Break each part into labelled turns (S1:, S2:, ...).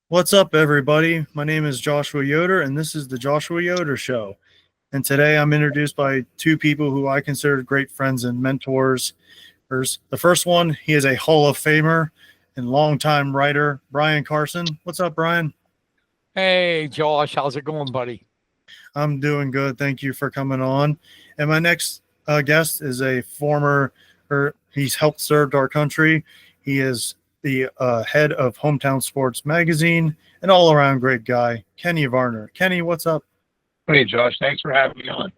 S1: What's up, everybody? My name is Joshua Yoder, and this is the Joshua Yoder Show. And today I'm introduced by two people who I consider great friends and mentors. The first one, he is a Hall of Famer and longtime writer, Brian Carson. What's up, Brian?
S2: Hey, Josh, how's it going, buddy?
S1: I'm doing good. Thank you for coming on. And my next guest is a he's helped served our country. He is the head of Hometown Sports Magazine, an all around great guy, Kenny Varner. Kenny, what's up?
S3: Hey, Josh, thanks for having me on.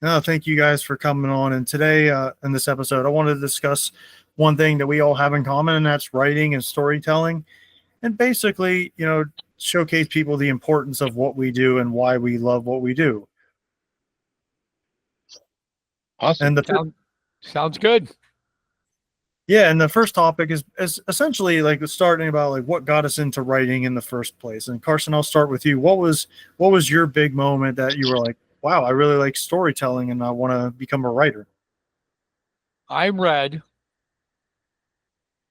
S1: No, thank you guys for coming on. And today, in this episode, I wanted to discuss one thing that we all have in common, and that's writing and storytelling. And basically, showcase people the importance of what we do and why we love what we do.
S3: Awesome.
S1: And
S2: Sounds good.
S1: yeah, and the first topic is essentially like starting about like what got us into writing in the first place. And Carson, I'll start with you. What was your big moment that you were like, wow, I really like storytelling and I want to become a writer?
S2: I read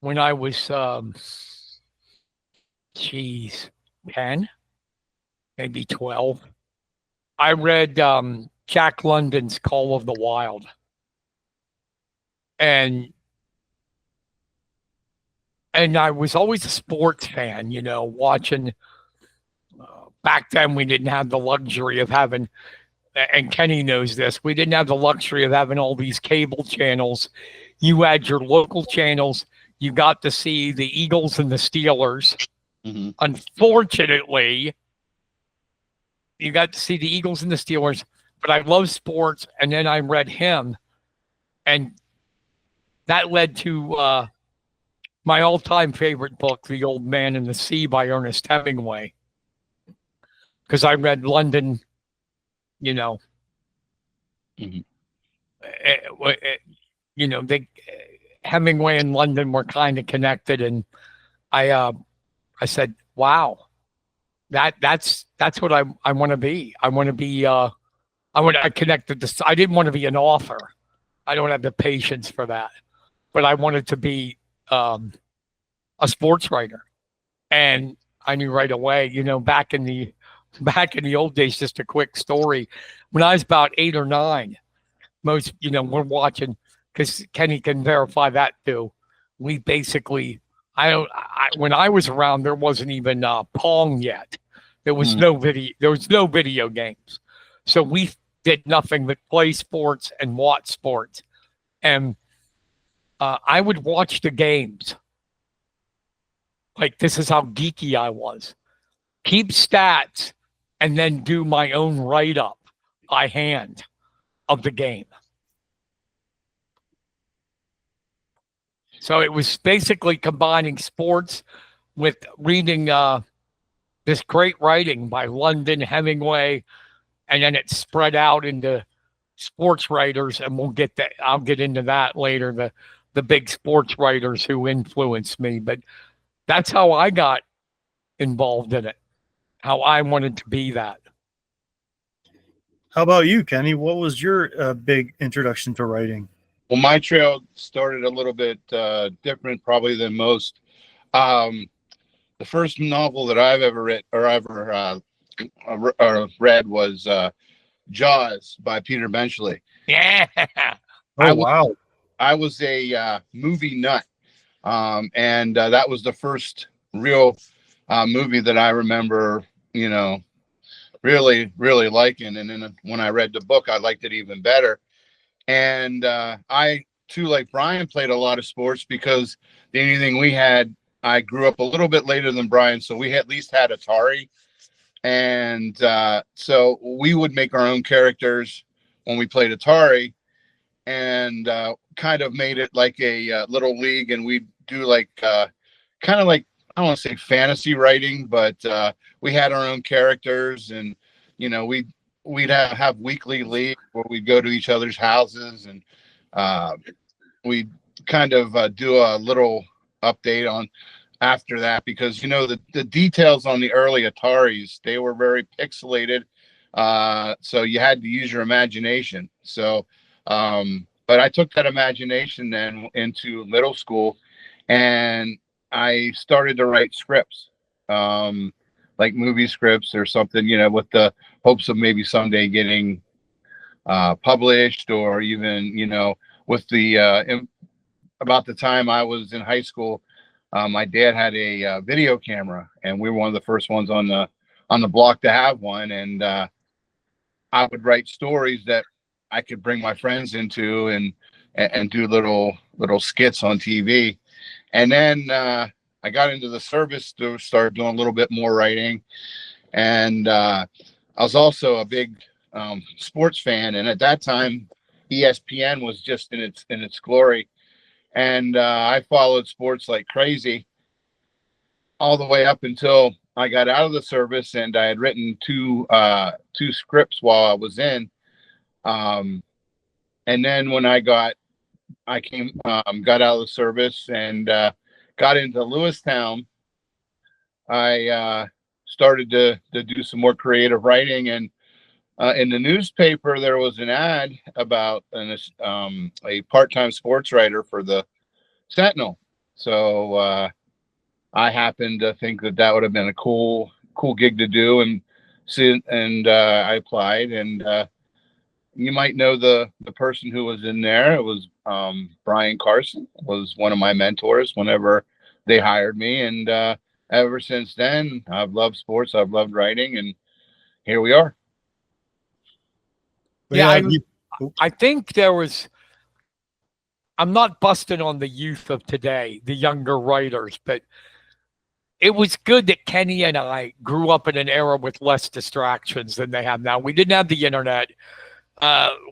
S2: when I was, 10, maybe 12. I read Jack London's Call of the Wild. And I was always a sports fan, watching. Back then, we didn't have the luxury of having, and Kenny knows this, we didn't have the luxury of having all these cable channels. You had your local channels. You got to see the Eagles and the Steelers.
S3: Mm-hmm.
S2: Unfortunately, you got to see the Eagles and the Steelers, but I love sports. And then I read him, and that led to my all-time favorite book, The Old Man and the Sea by Ernest Hemingway. Because I read London,
S3: Mm-hmm.
S2: Hemingway and London were kind of connected, and I said, "Wow, that's what I want to be. I want to be. I connected this. I didn't want to be an author. I don't have the patience for that, but I wanted to be a sports writer, and I knew right away. Back in the old days, just a quick story. When I was about 8 or 9, most we're watching, because Kenny can verify that too. We basically, when I was around, there wasn't even Pong yet. There was no video. There was no video games, so we did nothing but play sports and watch sports. And I would watch the games. Like, this is how geeky I was. Keep stats and then do my own write-up by hand of the game. So it was basically combining sports with reading this great writing by London, Hemingway, and then it spread out into sports writers, and I'll get into that later, the big sports writers who influenced me. But that's how I got involved in it, how I wanted to be that.
S1: How about you, Kenny? What was your big introduction to writing?
S3: Well, my trail started a little bit different, probably than most. The first novel that I've ever read was Jaws by Peter Benchley.
S2: Yeah.
S1: Wow.
S3: I was a movie nut, and that was the first real movie that I remember, really, really liking. And then when I read the book, I liked it even better. And I, too, like Brian, played a lot of sports because the only thing we had, I grew up a little bit later than Brian, so we at least had Atari. And so we would make our own characters when we played Atari, and kind of made it like a little league. And we'd do like kind of like, I don't want to say fantasy writing, but we had our own characters, and we'd have weekly league where we'd go to each other's houses, and we'd kind of do a little update on after that, because the details on the early Ataris, they were very pixelated, so you had to use your imagination. So but I took that imagination then into middle school, and I started to write scripts. like movie scripts or something, with the hopes of maybe someday getting published, or even, with the about the time I was in high school, my dad had a video camera, and we were one of the first ones on the block to have one. And I would write stories that I could bring my friends into, and do little skits on TV. And then I got into the service to start doing a little bit more writing. And I was also a big sports fan. And at that time, ESPN was just in its glory. And I followed sports like crazy all the way up until I got out of the service, and I had written two scripts while I was in. And then when I got out of the service and got into Lewistown, I started to do some more creative writing. And in the newspaper, there was an ad about a part-time sports writer for the Sentinel. So I happened to think that would have been a cool gig to do, and I applied. And you might know the person who was in there. It was Brian Carson was one of my mentors whenever they hired me. And ever since then, I've loved sports. I've loved writing, and here we are.
S2: Yeah, I think I'm not busting on the youth of today, the younger writers, but it was good that Kenny and I grew up in an era with less distractions than they have now. We didn't have the internet.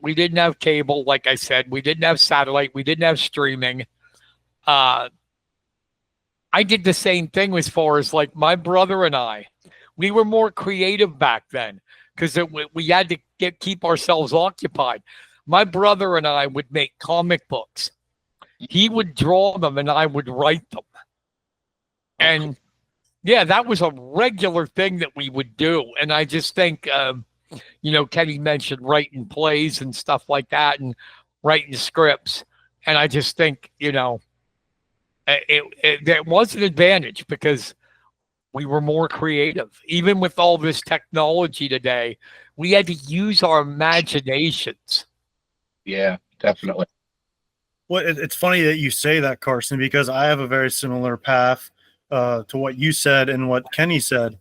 S2: We didn't have cable, like I said. We didn't have satellite. We didn't have streaming. I did the same thing as far as like my brother and I. We were more creative back then because we had to keep ourselves occupied. My brother and I would make comic books. He would draw them and I would write them. And yeah, that was a regular thing that we would do. And I just think, Kenny mentioned writing plays and stuff like that and writing scripts. And I just think, there was an advantage because we were more creative. Even with all this technology today, we had to use our imaginations.
S3: Yeah, definitely.
S1: Well, it's funny that you say that, Carson, because I have a very similar path to what you said and what Kenny said.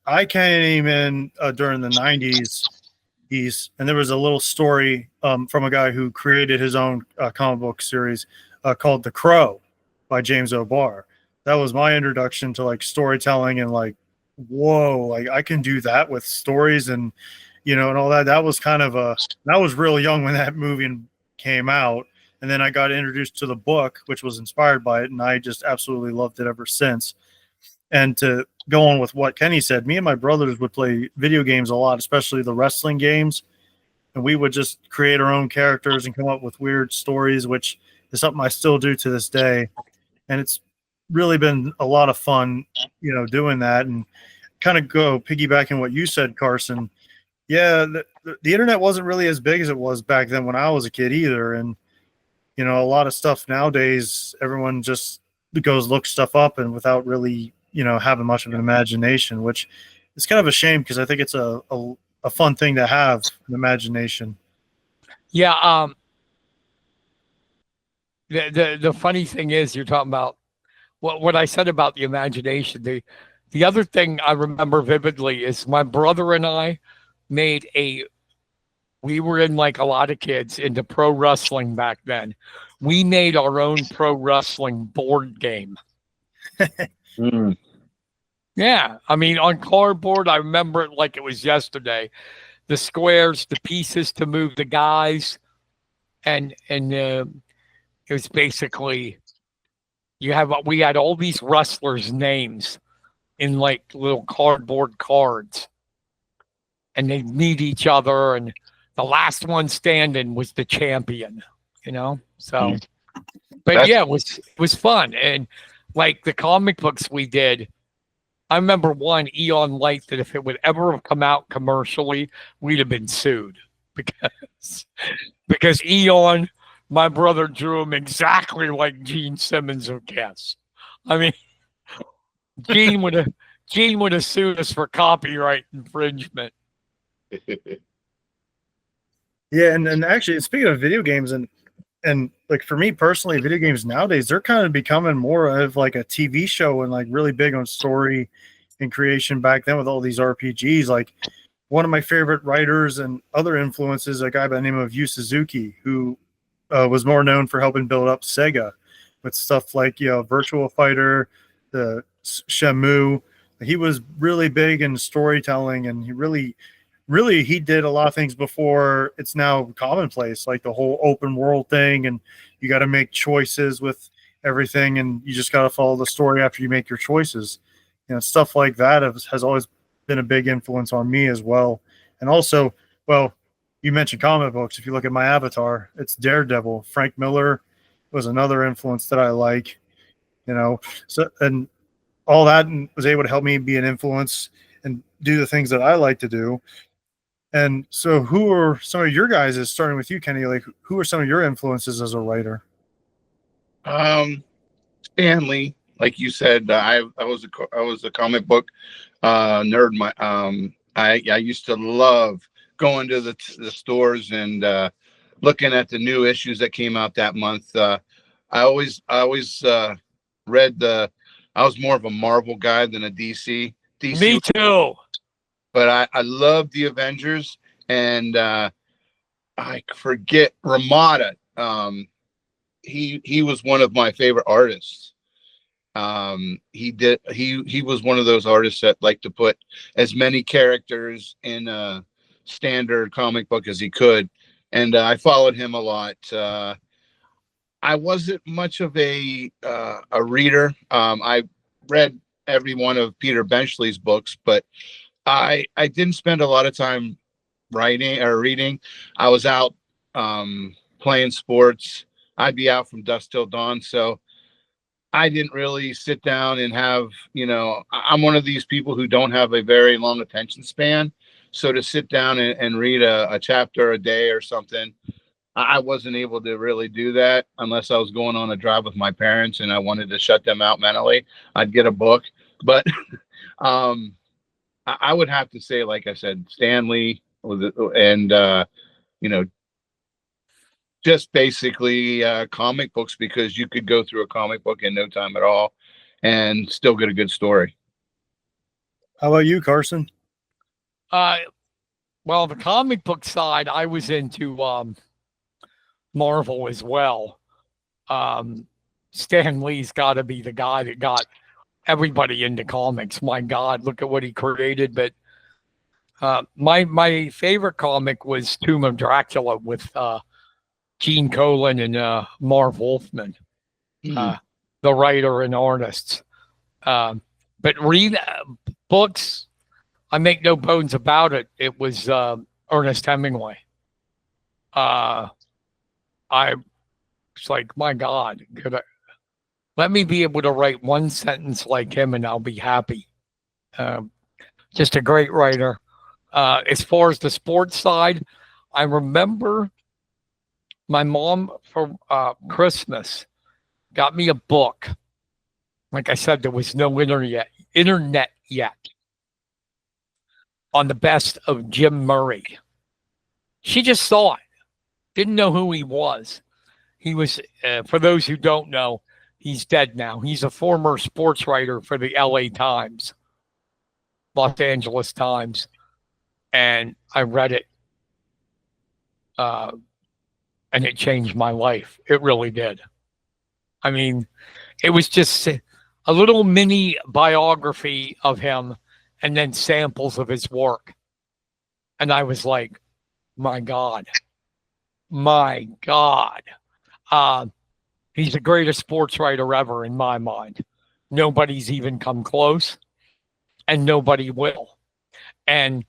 S1: I came in during the 90s, and there was a little story from a guy who created his own comic book series called The Crow by James O'Barr. That was my introduction to like storytelling, and like, whoa, like I can do that with stories and, and all that. That was I was real young when that movie came out. And then I got introduced to the book, which was inspired by it. And I just absolutely loved it ever since. And to go on with what Kenny said, me and my brothers would play video games a lot, especially the wrestling games. And we would just create our own characters and come up with weird stories, which is something I still do to this day. And it's really been a lot of fun, doing that. And kind of go piggybacking what you said, Carson. Yeah, the internet wasn't really as big as it was back then when I was a kid either. And a lot of stuff nowadays, everyone just look stuff up and without really, having much of an imagination, which is kind of a shame because I think it's a fun thing to have, an imagination.
S2: Yeah. The funny thing is you're talking about what I said about the imagination. The other thing I remember vividly is my brother and I we were in like a lot of kids into pro wrestling back then. We made our own pro wrestling board game. Yeah. I mean, on cardboard, I remember it like it was yesterday. The squares, the pieces to move the guys. And it was basically, we had all these wrestlers' names in like little cardboard cards. And they'd meet each other, and the last one standing was the champion, So, but yeah, it was fun. And like the comic books we did, I remember one Eon Light that if it would ever have come out commercially, we'd have been sued because Eon, my brother drew him exactly like Gene Simmons of Guess. I mean, Gene Gene would have sued us for copyright infringement.
S1: Yeah, and actually, speaking of video games, and like for me personally, video games nowadays, they're kind of becoming more of like a TV show and like really big on story and creation. Back then with all these RPGs, like one of my favorite writers and other influences, a guy by the name of Yu Suzuki, who was more known for helping build up Sega with stuff like Virtua Fighter, the Shenmue. He was really big in storytelling, and he really he did a lot of things before it's now commonplace, like the whole open world thing, and you got to make choices with everything, and you just got to follow the story after you make your choices. Stuff like that has always been a big influence on me as well. And also, well, you mentioned comic books. If you look at my avatar, it's Daredevil. Frank Miller was another influence that I like, so, and all that was able to help me be an influence and do the things that I like to do. And so who are some of your guys, starting with you, Kenny, like who are some of your influences as a writer?
S3: Stan Lee, like you said, I was a comic book nerd. I used to love going to the stores and looking at the new issues that came out that month. I always read I was more of a Marvel guy than a DC.
S2: Me too.
S3: But I love the Avengers, and I forget Ramada. He was one of my favorite artists. He was one of those artists that like to put as many characters in a standard comic book as he could, and I followed him a lot. I wasn't much of a reader. I read every one of Peter Benchley's books, but I didn't spend a lot of time writing or reading. I was out playing sports. I'd be out from dusk till dawn. So I didn't really sit down and have, I'm one of these people who don't have a very long attention span. So to sit down and read a chapter a day or something, I wasn't able to really do that unless I was going on a drive with my parents and I wanted to shut them out mentally. I'd get a book. But I would have to say, like I said, Stan Lee and just basically comic books, because you could go through a comic book in no time at all and still get a good story.
S1: How about you, Carson?
S2: Well, the comic book side, I was into Marvel as well. Stan Lee's got to be the guy that got everybody into comics. My God, look at what he created. But my favorite comic was Tomb of Dracula with Gene Colan and Marv Wolfman, the writer and artists. But read books, I make no bones about it. It was Ernest Hemingway. I was like, my God, let me be able to write one sentence like him and I'll be happy. Just a great writer. As far as the sports side, I remember my mom for Christmas got me a book. Like I said, there was no internet yet, on the best of Jim Murray. She just saw it. Didn't know who he was. He was, for those who don't know, he's dead now. He's a former sports writer for the LA Times, Los Angeles Times. And I read it. And it changed my life. It really did. I mean, it was just a little mini biography of him and then samples of his work. And I was like, my God. He's the greatest sports writer ever in my mind. Nobody's even come close, and nobody will. And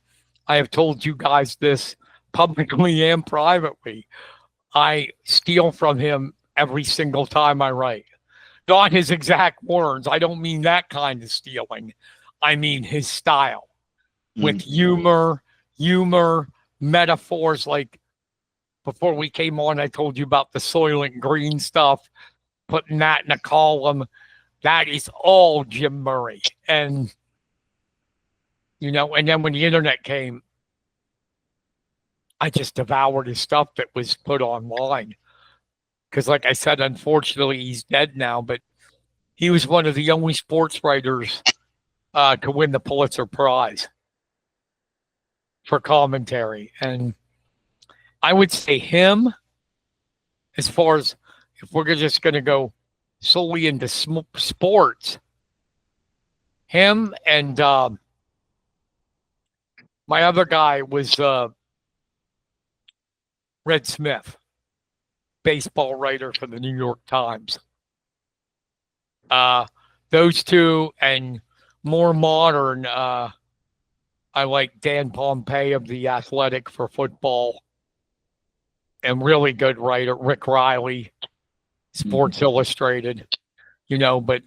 S2: I have told you guys this publicly and privately. I steal from him every single time I write. Not his exact words. I don't mean that kind of stealing. I mean his style with humor, metaphors. Like before we came on, I told you about the Soylent Green stuff, putting that in a column. That is all Jim Murray. And you know, and then when the internet came, I just devoured his stuff that was put online. Because, like I said, unfortunately, he's dead now, but he was one of the only sports writers to win the Pulitzer Prize for commentary. And I would say him, as far as if we're just going to go solely into sports, him and my other guy was Red Smith, baseball writer for the New York Times. Those two, and more modern, I like Dan Pompei of The Athletic for football, and really good writer Rick Riley, Sports Illustrated, you know. But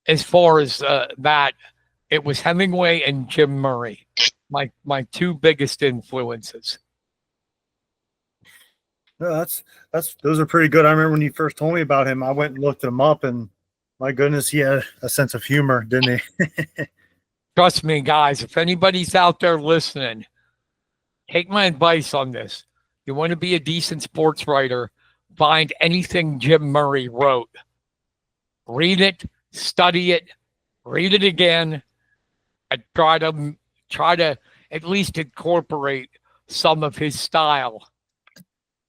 S2: as far as that, it was Hemingway and Jim Murray, my two biggest influences.
S1: No, those are pretty good. I remember when you first told me about him, I went and looked him up, and my goodness, he had a sense of humor, didn't he?
S2: Trust me, guys, if anybody's out there listening, take my advice on this. You want to be a decent sports writer, find anything Jim Murray wrote. Read it, study it, read it again, and try to at least incorporate some of his style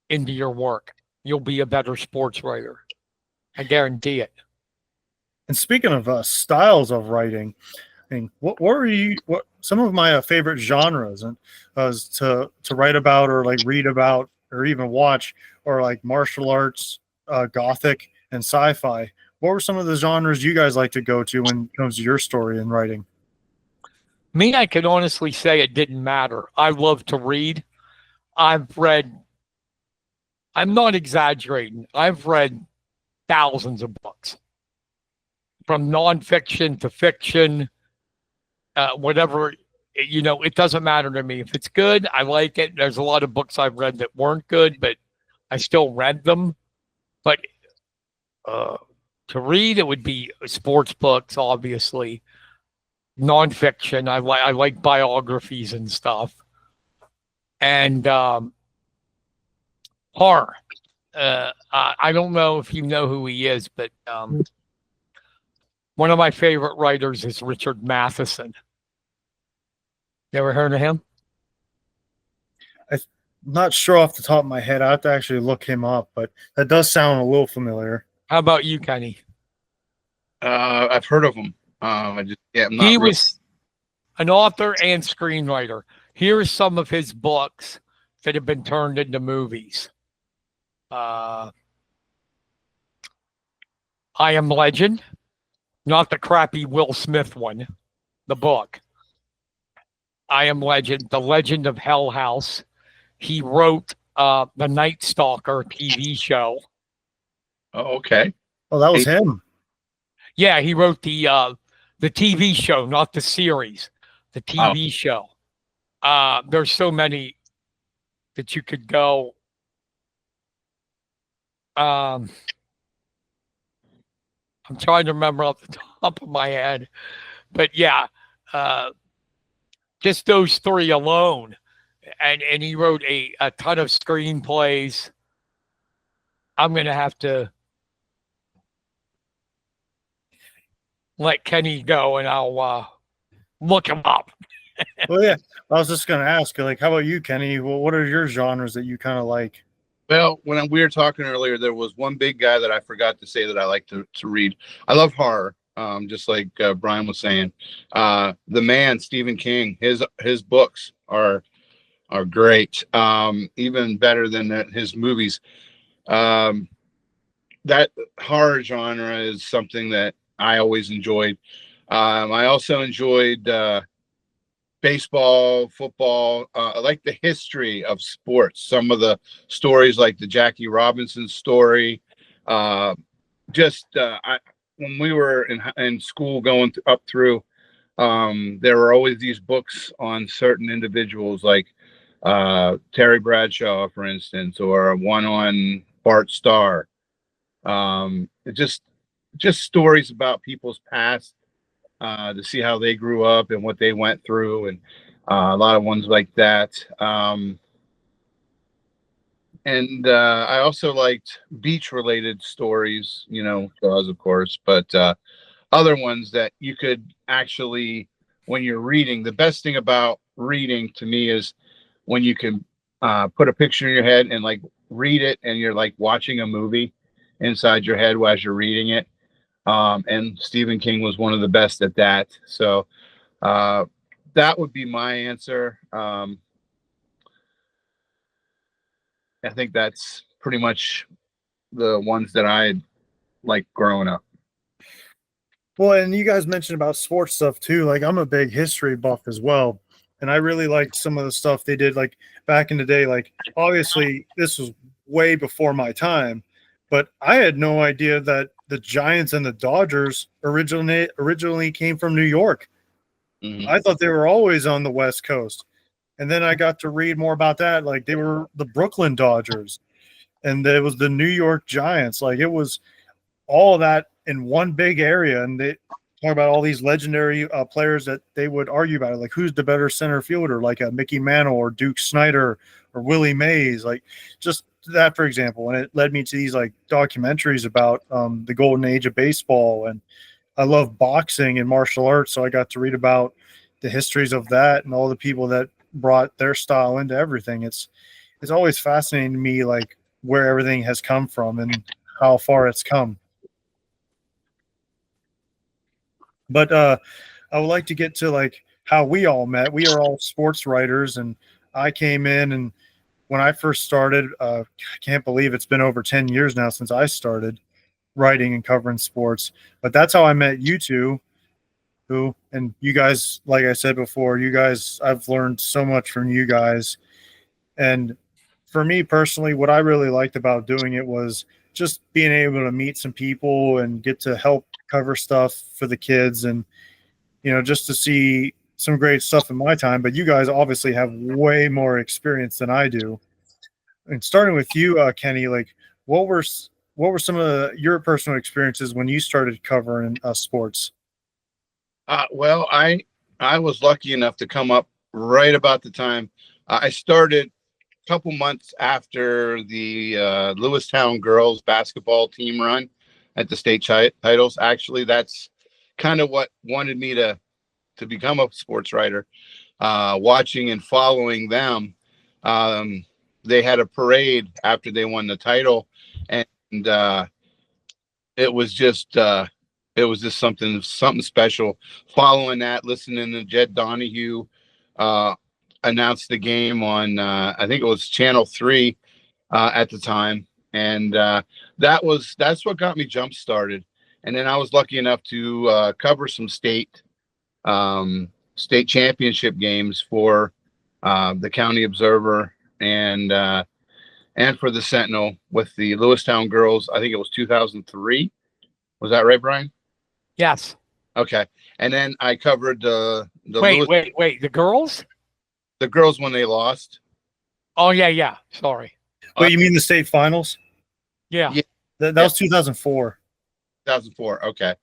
S2: into your work. You'll be a better sports writer. I guarantee it.
S1: And speaking of styles of writing, I mean, what some of my favorite genres and to write about, or like read about, or even watch, or like martial arts, gothic, and sci-fi. What were some of the genres you guys like to go to when it comes to your story and writing?
S2: Me, I can honestly say it didn't matter. I love to read. I'm not exaggerating. I've read thousands of books, from nonfiction to fiction, whatever, you know, it doesn't matter to me. If it's good, I like it. There's a lot of books I've read that weren't good, but I still read them. But to read, it would be sports books, obviously. Nonfiction, I like biographies and stuff. And horror. I don't know if you know who he is, but one of my favorite writers is Richard Matheson. You ever heard of him?
S1: I'm not sure off the top of my head. I have to actually look him up, but that does sound a little familiar.
S2: How about you, Kenny?
S3: I've heard of him.
S2: He was an author and screenwriter. Here are some of his books that have been turned into movies. I Am Legend, not the crappy Will Smith one, the book. I Am Legend, The Legend of Hell House. He wrote the Night Stalker TV show.
S3: Oh, okay.
S1: Oh, that was him.
S2: Yeah, he wrote the TV show, not the series. The TV show. There's so many that you could go. I'm trying to remember off the top of my head, but yeah, just those three alone, and he wrote a ton of screenplays. I'm gonna have to let Kenny go, and I'll look him up.
S1: Well, yeah, I was just gonna ask, like, how about you, Kenny? Well, what are your genres that you kind of like?
S3: Well, when we were talking earlier, there was one big guy that I forgot to say that I like to read. I love horror, just like Brian was saying. The man, Stephen King, his books are great, even better than his movies. That horror genre is something that I always enjoyed. I also enjoyed baseball, football. I like the history of sports. Some of the stories, like the Jackie Robinson story. When we were in school going up through, there were always these books on certain individuals, like Terry Bradshaw, for instance, or one on Bart Starr. Just stories about people's past to see how they grew up and what they went through, and a lot of ones like that. And I also liked beach related stories, Jaws, of course, but other ones that you could actually, when you're reading, the best thing about reading to me is when you can put a picture in your head and like read it, and you're like watching a movie inside your head as you're reading it. And Stephen King was one of the best at that. So that would be my answer. I think that's pretty much the ones that I like growing up.
S1: Well, and you guys mentioned about sports stuff too. Like, I'm a big history buff as well. And I really liked some of the stuff they did, like back in the day. Like, obviously, this was way before my time, but I had no idea that the Giants and the Dodgers originally came from New York.
S3: Mhm.
S1: I thought they were always on the West Coast. And then I got to read more about that. Like, they were the Brooklyn Dodgers, and it was the New York Giants. Like, it was all that in one big area. And they talk about all these legendary players that they would argue about it, like who's the better center fielder, like a Mickey Mantle or Duke Snider or Willie Mays, like just that, for example. And it led me to these like documentaries about the golden age of baseball. And I love boxing and martial arts, so I got to read about the histories of that and all the people that brought their style into everything. It's always fascinating to me, like where everything has come from and how far it's come. But I would like to get to like how we all met. We are all sports writers, and I came in, and when I first started, I can't believe it's been over 10 years now since I started writing and covering sports. But that's how I met you two, and you guys, like I said before, you guys, I've learned so much from you guys. And for me personally, what I really liked about doing it was just being able to meet some people and get to help cover stuff for the kids, and just to see some great stuff in my time. But you guys obviously have way more experience than I do. And starting with you, Kenny, like what were some of your personal experiences when you started covering sports?
S3: Well, I was lucky enough to come up right about the time I started. A couple months after the Lewistown girls basketball team run at the state titles. Actually, that's kind of what wanted me to become a sports writer. Watching and following them, they had a parade after they won the title, and it was just something special. Following that, listening to Jed Donahue announce the game on I think it was Channel 3 at the time, and that's what got me jump started. And then I was lucky enough to cover some state championship games for the County Observer and for the Sentinel with the Lewistown girls. I think it was 2003. Was that right, Brian?
S2: Yes.
S3: Okay. And then I covered the
S2: wait. The girls?
S3: The girls when they lost.
S2: Oh yeah. Sorry.
S1: Wait, you mean the state finals?
S2: Yeah.
S1: That was 2004.
S3: 2004. Okay.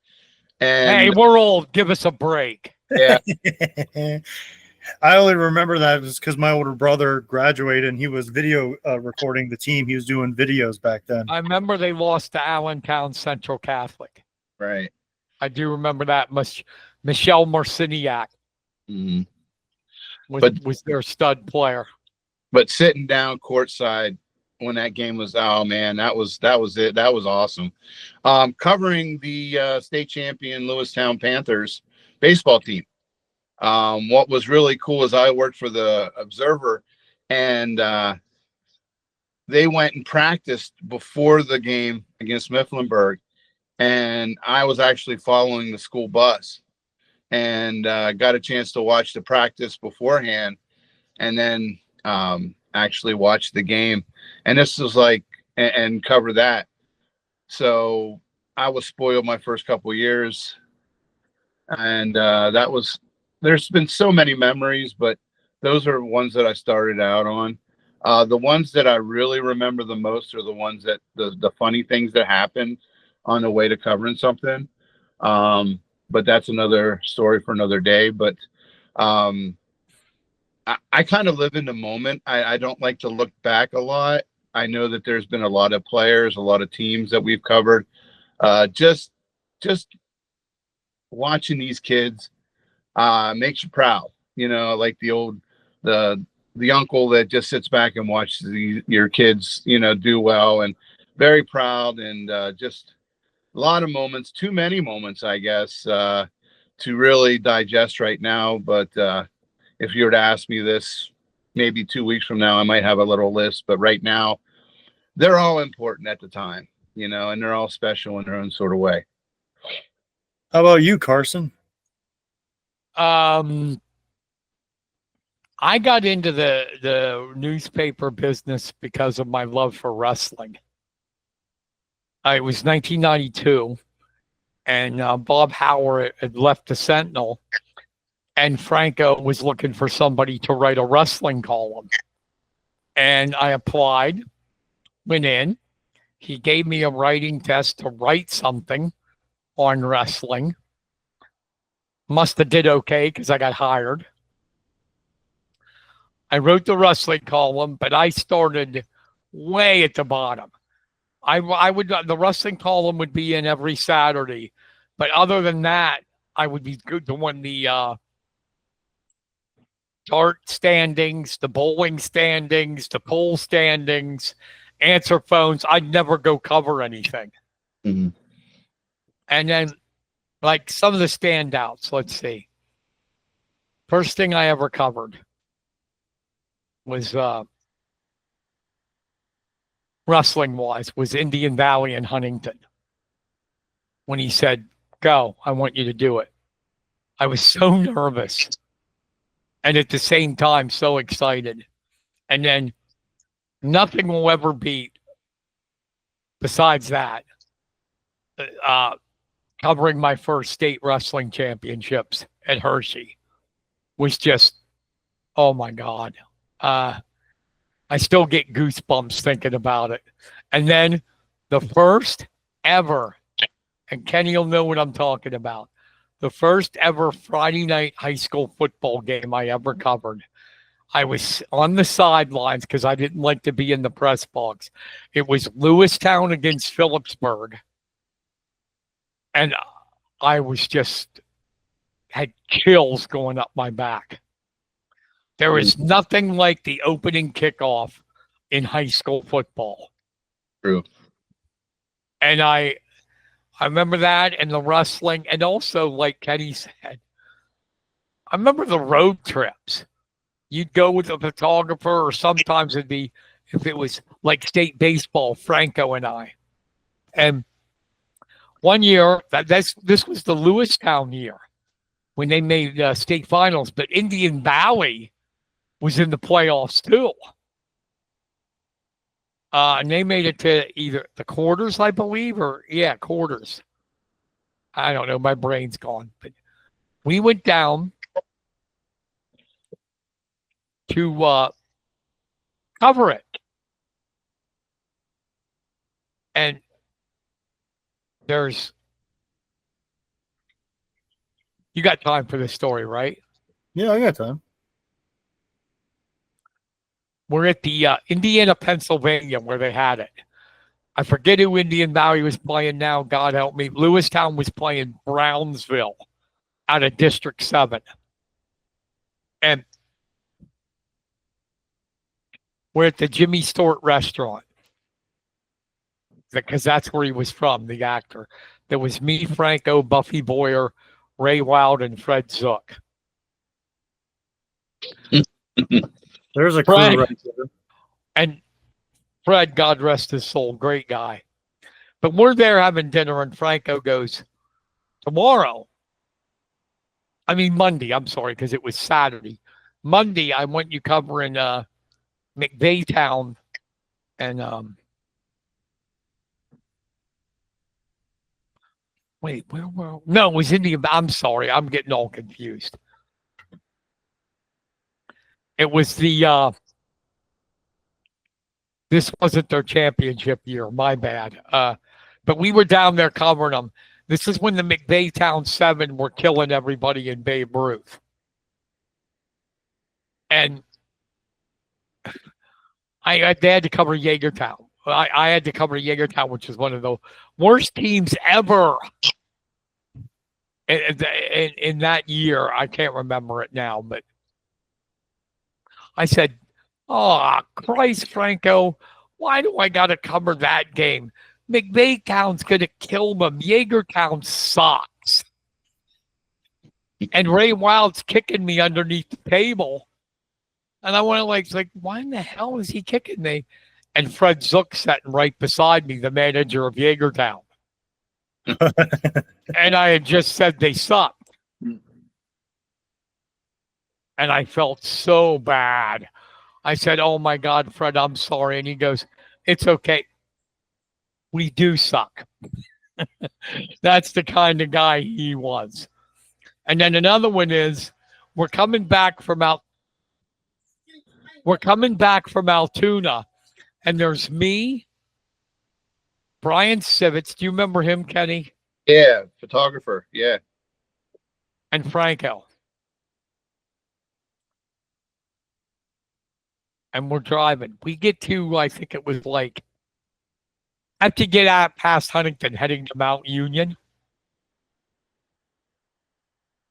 S3: And
S2: hey, we're old. Give us a break.
S3: Yeah.
S1: I only remember that was because my older brother graduated and he was video recording the team. He was doing videos back then.
S2: I remember they lost to Allentown Central Catholic.
S3: Right.
S2: I do remember that. Michelle Marciniak was their stud player.
S3: But sitting down courtside when that game was, oh man, that was it. That was awesome. Covering the state champion Lewistown Panthers baseball team. What was really cool is I worked for the Observer, and they went and practiced before the game against Mifflinburg, and I was actually following the school bus, and got a chance to watch the practice beforehand, and then actually watch the game. And this was like and cover that. So I was spoiled my first couple of years, and there's been so many memories, but those are ones that I started out on. The ones that I really remember the most are the ones that the funny things that happened on the way to covering something. but that's another story for another day. But I kind of live in the moment. I don't like to look back a lot. I know that there's been a lot of players, a lot of teams that we've covered. Just watching these kids makes you proud. Like the uncle that just sits back and watches your kids, do well, and very proud, and just a lot of moments, too many moments, I guess, to really digest right now. But if you were to ask me this maybe 2 weeks from now, I might have a little list. But right now, they're all important at the time, and they're all special in their own sort of way.
S1: How about you, Carson?
S2: I got into the newspaper business because of my love for wrestling. It was 1992, and Bob Howard had left the Sentinel, and Franco was looking for somebody to write a wrestling column. And I applied, went in. He gave me a writing test to write something on wrestling. Must have did okay because I got hired. I wrote the wrestling column, but I started way at the bottom. The wrestling column would be in every Saturday, but other than that, I would be good to win the dart standings, the bowling standings, the pool standings, answer phones. I'd never go cover anything.
S3: Mm-hmm.
S2: And then, like some of the standouts, let's see. First thing I ever covered was wrestling-wise, was Indian Valley and Huntington. When he said, "Go, I want you to do it." I was so nervous. And at the same time, so excited. And then nothing will ever beat, besides that, covering my first state wrestling championships at Hershey was just, oh my God. I still get goosebumps thinking about it. And then the first ever, and Kenny will know what I'm talking about, the first ever Friday night high school football game I ever covered. I was on the sidelines because I didn't like to be in the press box. It was Lewistown against Phillipsburg. And I was just, had chills going up my back. There is nothing like the opening kickoff in high school football.
S3: True.
S2: And I remember that, and the wrestling, and also, like Kenny said, I remember the road trips. You'd go with a photographer, or sometimes it'd be, if it was like state baseball, Franco and I. And one year, this was the Lewistown year when they made state finals, but Indian Valley was in the playoffs too. And they made it to either the quarters, I believe, or quarters. I don't know. My brain's gone. But we went down to cover it. And you got time for this story, right?
S1: Yeah, I got time.
S2: We're at the Indiana, Pennsylvania, where they had it. I forget who Indian Valley was playing now. God help me. Lewistown was playing Brownsville out of District 7. And we're at the Jimmy Stewart restaurant because that's where he was from, the actor. There was me, Franco, Buffy Boyer, Ray Wild, and Fred Zook.
S1: There's a
S2: Fred,
S1: crew right there.
S2: And Fred, God rest his soul, great guy. But we're there having dinner, and Franco goes, Monday, I'm sorry, because it was Saturday. Monday, I want you covering McVaytown and wait, where? No, it was Indian. I'm sorry, I'm getting all confused. It was this wasn't their championship year, my bad. But we were down there covering them. This is when the McVaytown 7 were killing everybody in Babe Ruth. And they had to cover Jaegertown. I had to cover Jaegertown, which is one of the worst teams ever in that year. I can't remember it now, but I said, oh, Christ, Franco, why do I got to cover that game? McVaytown's going to kill them. Jaegertown sucks. And Ray Wild's kicking me underneath the table. And I went like, why in the hell is he kicking me? And Fred Zook sitting right beside me, the manager of Jaegertown. And I had just said they sucked. And I felt so bad. I said, oh my God, Fred, I'm sorry. And he goes, it's okay. We do suck. That's the kind of guy he was. And then another one is, we're coming back from Altoona, and there's me, Brian Sivitz. Do you remember him, Kenny?
S3: Yeah, photographer. Yeah.
S2: And Franco. And we're driving. We get to, I think it was like, I have to get out past Huntington, heading to Mount Union. You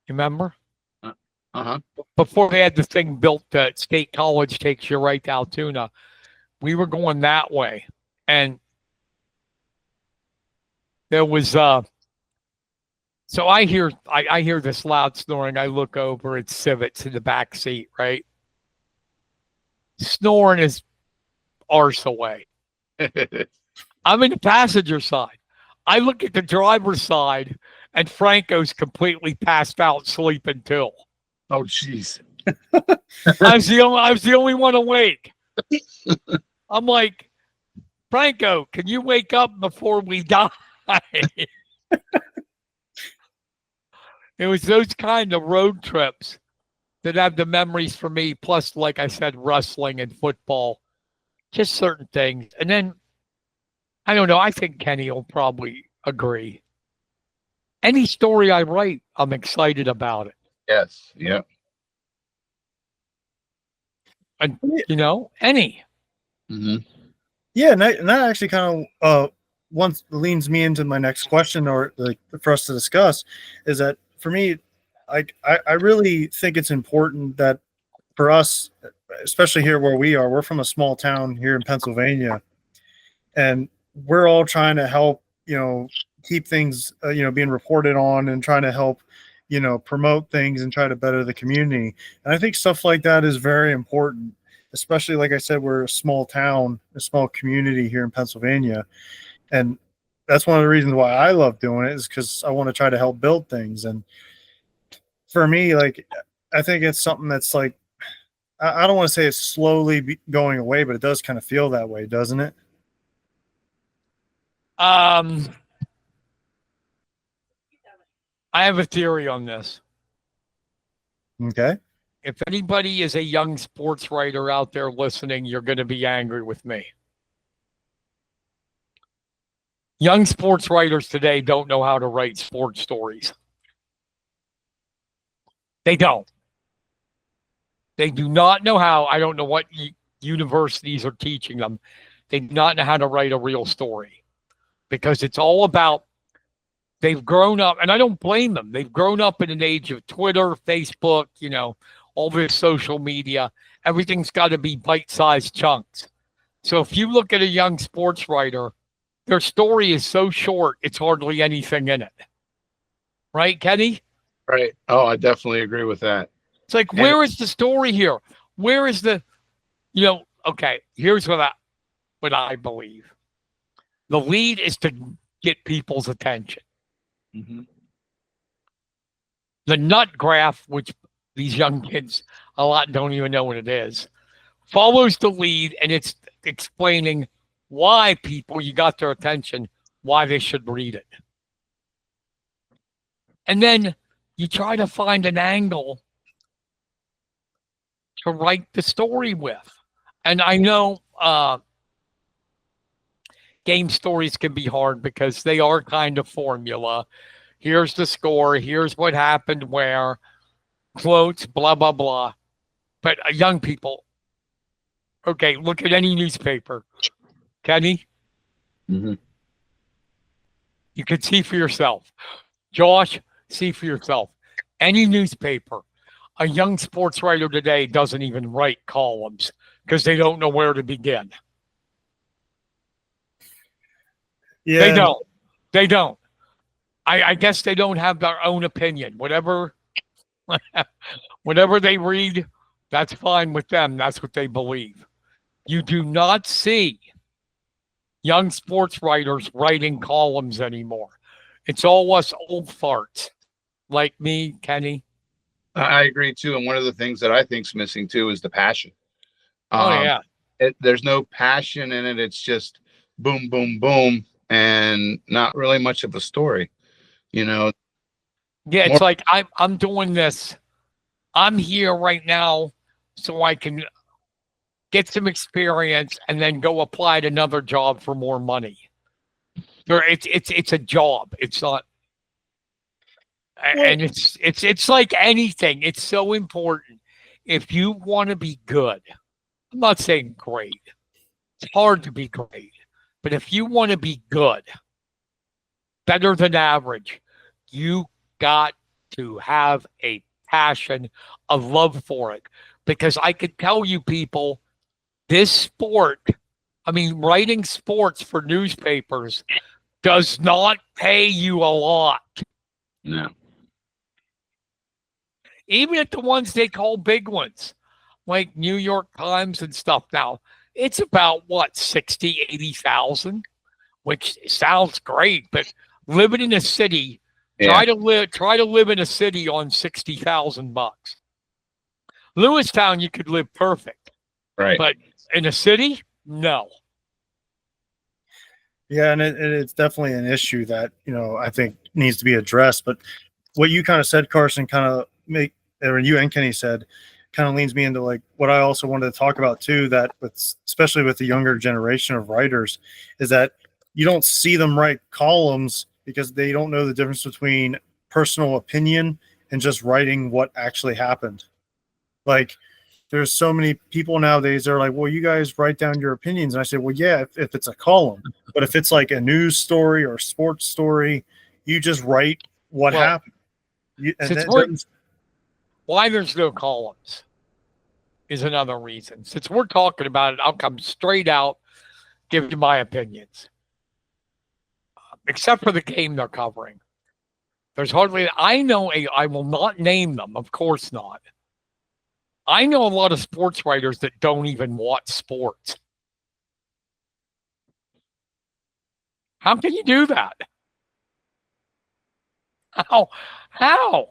S2: remember?
S3: Uh-huh.
S2: Before they had the thing built that State College takes you right to Altoona, we were going that way. And there was so I hear this loud snoring. I look over, it's Civets in the back seat, right? Snoring his arse away. I'm in the passenger side. I look at the driver's side, and Franco's completely passed out, sleeping too.
S3: Oh, jeez.
S2: I was the only one awake. I'm like, Franco, can you wake up before we die? It was those kind of road trips that have the memories for me. Plus, like I said, wrestling and football, just certain things. And then, I don't know, I think Kenny will probably agree. Any story I write, I'm excited about it.
S3: Yes. Yeah.
S2: And, you know, any.
S3: Mm-hmm.
S1: Yeah, and that actually kind of once leans me into my next question, or like for us to discuss, is that for me, I really think it's important that for us, especially here where we are, we're from a small town here in Pennsylvania, and we're all trying to help, keep things, being reported on, and trying to help, promote things and try to better the community. And I think stuff like that is very important, especially, like I said, we're a small town, a small community here in Pennsylvania. And that's one of the reasons why I love doing it, is because I want to try to help build things. And for me, like, I think it's something that's like, I don't want to say it's slowly going away, but it does kind of feel that way, doesn't it?
S2: I have a theory on this.
S1: Okay.
S2: If anybody is a young sports writer out there listening, you're going to be angry with me. Young sports writers today don't know how to write sports stories. They don't. They do not know how. I don't know what universities are teaching them. They do not know how to write a real story, because it's all about, they've grown up, and I don't blame them. They've grown up in an age of Twitter, Facebook, all this social media. Everything's got to be bite-sized chunks. So if you look at a young sports writer, their story is so short, it's hardly anything in it. Right, Kenny?
S3: Right. Oh, I definitely agree with that.
S2: It's like, where is the story here? Where is the, okay, here's what I believe. The lead is to get people's attention.
S3: Mm-hmm.
S2: The nut graph, which these young kids a lot don't even know what it is, follows the lead, and it's explaining why you got their attention, why they should read it. And then you try to find an angle to write the story with. And I know game stories can be hard because they are kind of formula. Here's the score. Here's what happened where, quotes, blah, blah, blah. But young people, okay, look at any newspaper. Kenny,
S3: Mm-hmm.
S2: you can see for yourself. Josh, see for yourself. Any newspaper, a young sports writer today doesn't even write columns because they don't know where to begin.
S1: Yeah,
S2: They don't. They don't. I guess they don't have their own opinion. Whatever they read, that's fine with them. That's what they believe. You do not see young sports writers writing columns anymore. It's all us old farts like me, Kenny.
S3: I agree too. And one of the things that I think's missing too is the passion.
S2: Oh, yeah.
S3: There's no passion in it. It's just boom, boom, boom, and not really much of a story.
S2: Yeah, it's
S3: More-
S2: like I'm doing this. I'm here right now so I can get some experience and then go apply at another job for more money. It's a job. It's not, and it's like anything. It's so important. If you want to be good, I'm not saying great. It's hard to be great, but if you want to be good, better than average, you got to have a passion, a love for it. Because I could tell you people, this sport, writing sports for newspapers does not pay you a lot.
S3: No.
S2: Even at the ones they call big ones, like New York Times and stuff now, it's about what, 60, 80,000, which sounds great, but living in a city, try to live in a city on $60,000. Lewistown, you could live perfect.
S3: Right.
S2: But in a city, no.
S1: Yeah, and it's definitely an issue that, I think needs to be addressed. But what you kind of said, Carson, or you and Kenny said, kind of leans me into like what I also wanted to talk about too, that especially with the younger generation of writers, is that you don't see them write columns because they don't know the difference between personal opinion and just writing what actually happened. Like, there's so many people nowadays that are like, well, you guys write down your opinions. And I say, well, yeah, if it's a column, but if it's like a news story or a sports story, you just write what happened.
S2: Why there's no columns is another reason. Since we're talking about it, I'll come straight out, give you my opinions. Except for the game they're covering. There's hardly, I will not name them, of course not. I know a lot of sports writers that don't even watch sports. How can you do that? How?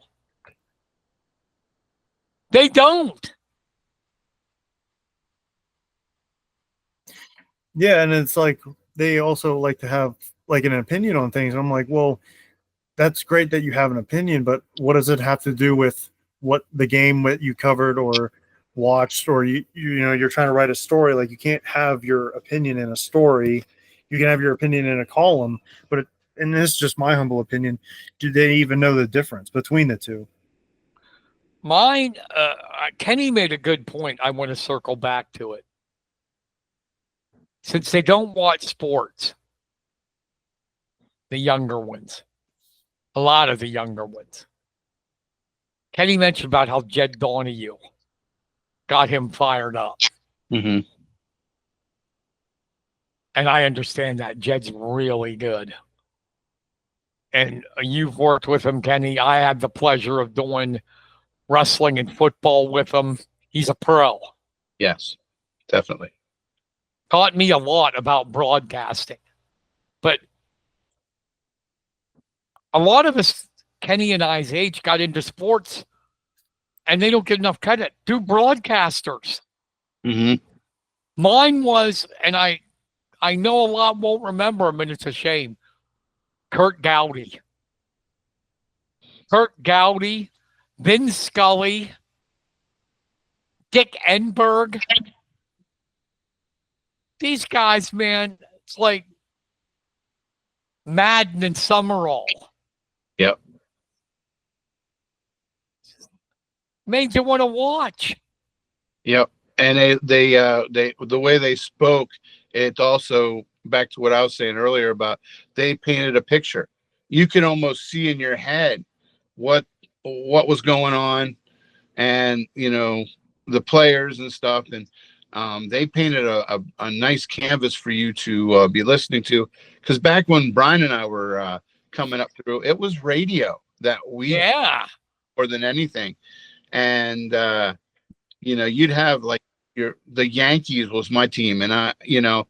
S2: They don't.
S1: Yeah, and it's like they also like to have like an opinion on things. I'm like, well, that's great that you have an opinion, but what does it have to do with what the game that you covered or watched, or you're trying to write a story? Like, you can't have your opinion in a story. You can have your opinion in a column, but and this is just my humble opinion, do they even know the difference between the two?
S2: Mine, Kenny made a good point. I want to circle back to it. Since they don't watch sports, the younger ones, a lot of the younger ones. Kenny mentioned about how Jed Donahue got him fired up.
S3: Mm-hmm.
S2: And I understand that. Jed's really good. And you've worked with him, Kenny. I had the pleasure of doing wrestling and football with him. He's a pro.
S3: Yes, definitely.
S2: Taught me a lot about broadcasting. But a lot of us, Kenny and I's age, got into sports and they don't get enough credit. Do broadcasters.
S3: Mm-hmm.
S2: Mine was, and I know a lot won't remember him, and it's a shame, Kurt Gowdy. Vin Scully, Dick Enberg. These guys, man, it's like Madden and Summerall.
S3: Yep.
S2: Made you want to watch.
S3: Yep. And they the way they spoke, it also, back to what I was saying earlier about, they painted a picture. You can almost see in your head what was going on, and the players and stuff, and they painted a nice canvas for you to be listening to. Because back when Brian and I were coming up through, it was radio that we more than anything, and you'd have like the Yankees was my team, and Bill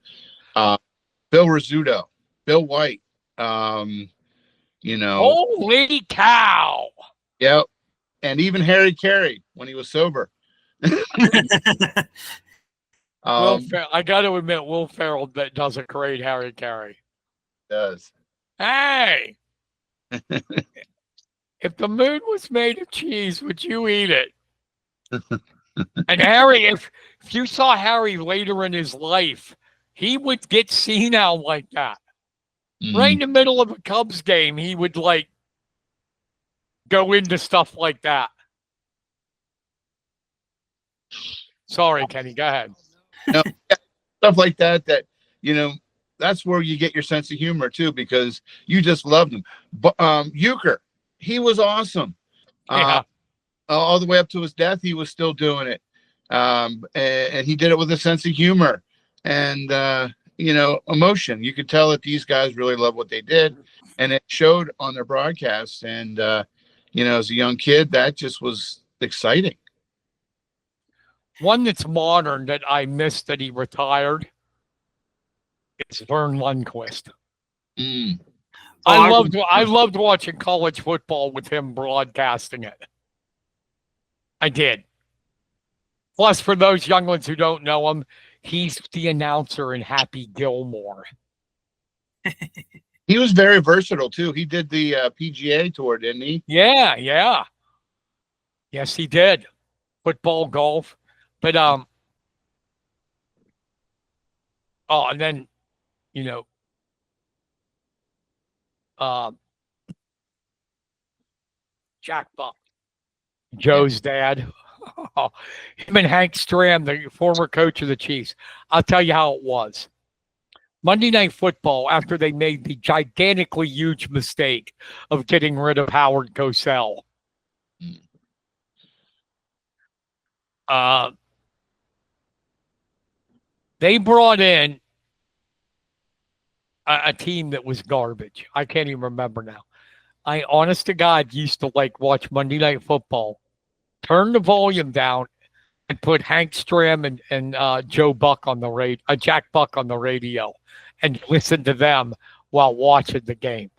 S3: Rizzuto, Bill White,
S2: holy cow.
S3: Yep. And even Harry Carey when he was sober.
S2: I got to admit, Will Ferrell does a great Harry Carey.
S3: Does.
S2: Hey, if the moon was made of cheese, would you eat it? And Harry, if you saw Harry later in his life, he would get senile like that. Mm-hmm. Right in the middle of a Cubs game, he would go into stuff like that. Sorry, Kenny, go ahead.
S3: No, stuff like that, that's where you get your sense of humor too, because you just loved him. But Euchre, he was awesome. All the way up to his death, he was still doing it. And he did it with a sense of humor and emotion. You could tell that these guys really love what they did, and it showed on their broadcasts. And as a young kid, that just was exciting.
S2: One that's modern that I missed that he retired is Vern Lundquist.
S3: Mm.
S2: I loved watching college football with him broadcasting it. I did. Plus, for those young ones who don't know him, he's the announcer in Happy Gilmore.
S3: He was very versatile too. He did the PGA tour, didn't he?
S2: Yeah. Yes, he did. Football, golf. But and then Jack Buck, Joe's dad. Him and Hank Stram, the former coach of the Chiefs. I'll tell you how it was. Monday Night Football, after they made the gigantically huge mistake of getting rid of Howard Cosell. They brought in a team that was garbage. I can't even remember now. I, honest to God, used to watch Monday Night Football, turn the volume down, and put Hank Stram and Joe Buck on the radio, Jack Buck on the radio, and listen to them while watching the game.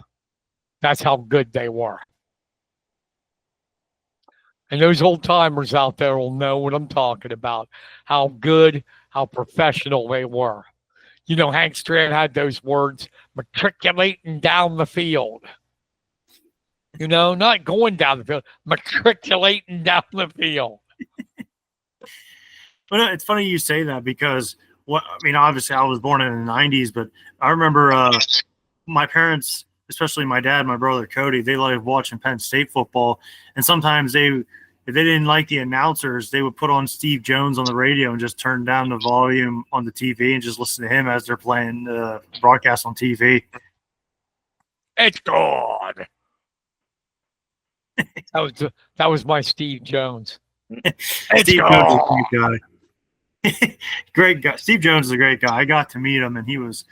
S2: That's how good they were. And those old timers out there will know what I'm talking about. How good, how professional they were. Hank Stram had those words, matriculating down the field. Not going down the field, matriculating down the field.
S1: But it's funny you say that because obviously I was born in the 90s, but I remember my parents, especially my dad, my brother Cody, they loved watching Penn State football. And sometimes if they didn't like the announcers, they would put on Steve Jones on the radio and just turn down the volume on the TV and just listen to him as they're playing broadcast on TV.
S2: It's gone. That was my Steve Jones.
S1: Steve Jones is a great guy. Great guy. Steve Jones is a great guy. I got to meet him, and he was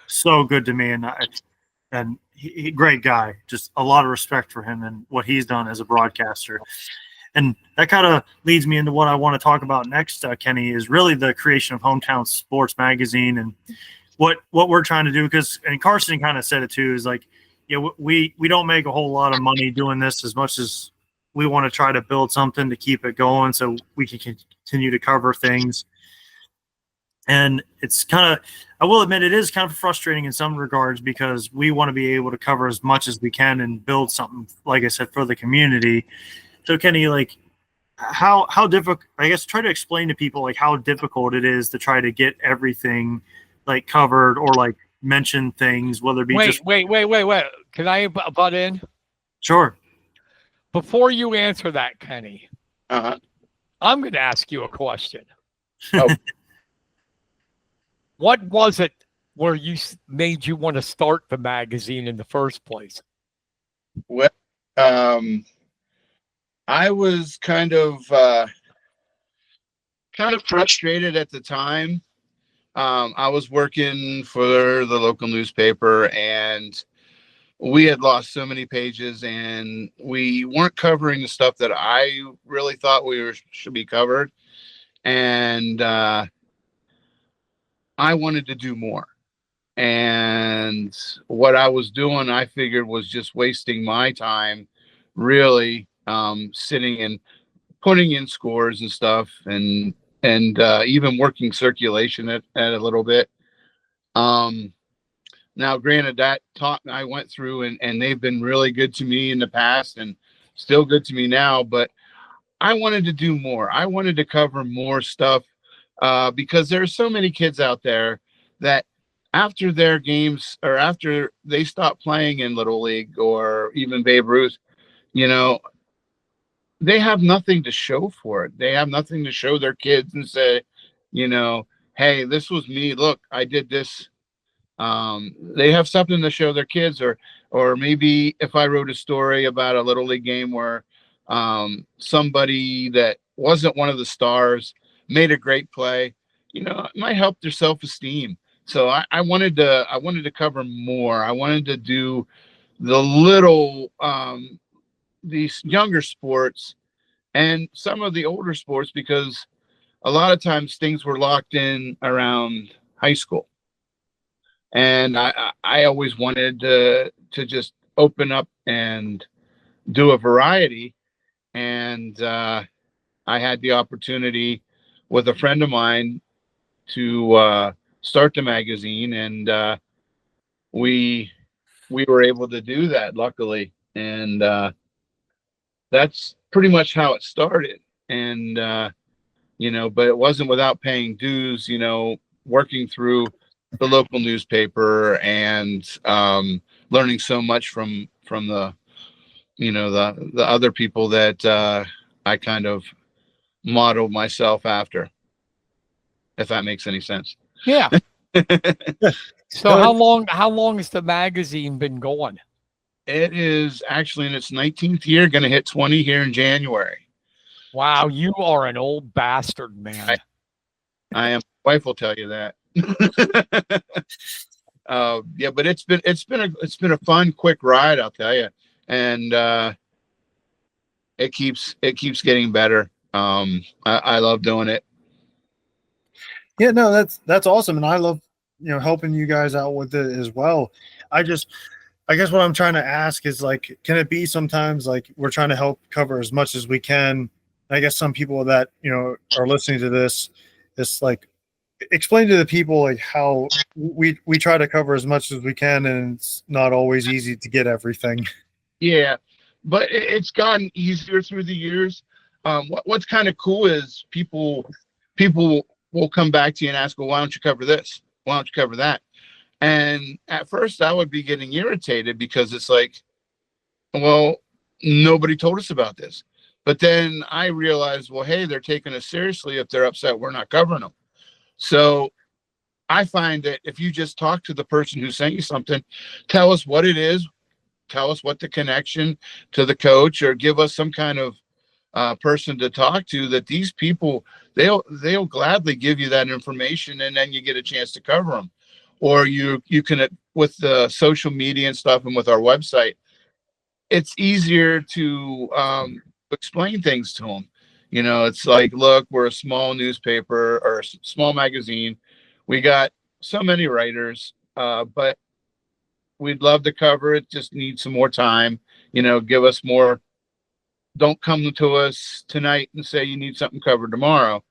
S1: so good to me. And he great guy. Just a lot of respect for him and what he's done as a broadcaster. And that kind of leads me into what I want to talk about next, Kenny, is really the creation of Hometown Sports Magazine and what we're trying to do. And Carson kind of said it too, is we don't make a whole lot of money doing this as much as we want to try to build something to keep it going so we can continue to cover things. And it's kind of, I will admit, it is kind of frustrating in some regards because we want to be able to cover as much as we can and build something, like I said, for the community. So Kenny, how difficult, I guess, try to explain to people how difficult it is to try to get everything covered or mention things, whether it be
S2: Wait,
S1: just
S2: wait. Can I butt in?
S1: sure.
S2: Before you answer that, Kenny,
S3: Uh-huh.
S2: I'm going to ask you a question.
S3: Oh.
S2: What was it where made you want to start the magazine in the first place?
S3: Well, I was kind of frustrated at the time. I was working for the local newspaper, and we had lost so many pages, and we weren't covering the stuff that I really thought should be covered. And I wanted to do more. And what I was doing, I figured, was just wasting my time, really, sitting and putting in scores and stuff, and even working circulation at a little bit. Now, granted, that I went through, and they've been really good to me in the past and still good to me now, but I wanted to do more. I wanted to cover more stuff because there are so many kids out there that after their games, or after they stop playing in Little League or even Babe Ruth, you know, they have nothing to show for it. They have nothing to show their kids and say, you know, hey, this was me. Look, I did this. They have something to show their kids, or maybe if I wrote a story about a Little League game where somebody that wasn't one of the stars made a great play, you know, it might help their self-esteem. So I wanted to cover more. I wanted to do the little these younger sports and some of the older sports, because a lot of times things were locked in around high school. And I always wanted to just open up and do a variety. And I had the opportunity with a friend of mine to start the magazine, and we were able to do that, luckily. And that's pretty much how it started. And you know, but it wasn't without paying dues, you know, working through the local newspaper and learning so much from the, you know, the other people that I kind of modeled myself after, if that makes any sense.
S2: Yeah. So how long has the magazine been going?
S3: It is actually in its 19th year, going to hit 20 here in January.
S2: Wow, you are an old bastard, man.
S3: I am. My wife will tell you that. Yeah, but it's been a fun, quick ride, I'll tell you, and it keeps getting better. I love doing it.
S1: Yeah, no, that's awesome, and I love, you know, helping you guys out with it as well. I guess what I'm trying to ask is, like, can it be sometimes like we're trying to help cover as much as we can? I guess some people that, you know, are listening to this, it's like, explain to the people like how we try to cover as much as we can, and it's not always easy to get everything.
S3: Yeah, but it's gotten easier through the years. What's kind of cool is people will come back to you and ask, well, why don't you cover this? Why don't you cover that? And at first I would be getting irritated because it's like, well, nobody told us about this. But then I realized, well, hey, they're taking us seriously if they're upset we're not covering them. So I find that if you just talk to the person who sent you something, tell us what it is, tell us what the connection to the coach, or give us some kind of person to talk to, that these people, they'll gladly give you that information, and then you get a chance to cover them. Or you can, with the social media and stuff, and with our website, it's easier to explain things to them. You know, it's like, look, we're a small newspaper or a small magazine. We got so many writers, but we'd love to cover it. Just need some more time. You know, give us more. Don't come to us tonight and say you need something covered tomorrow.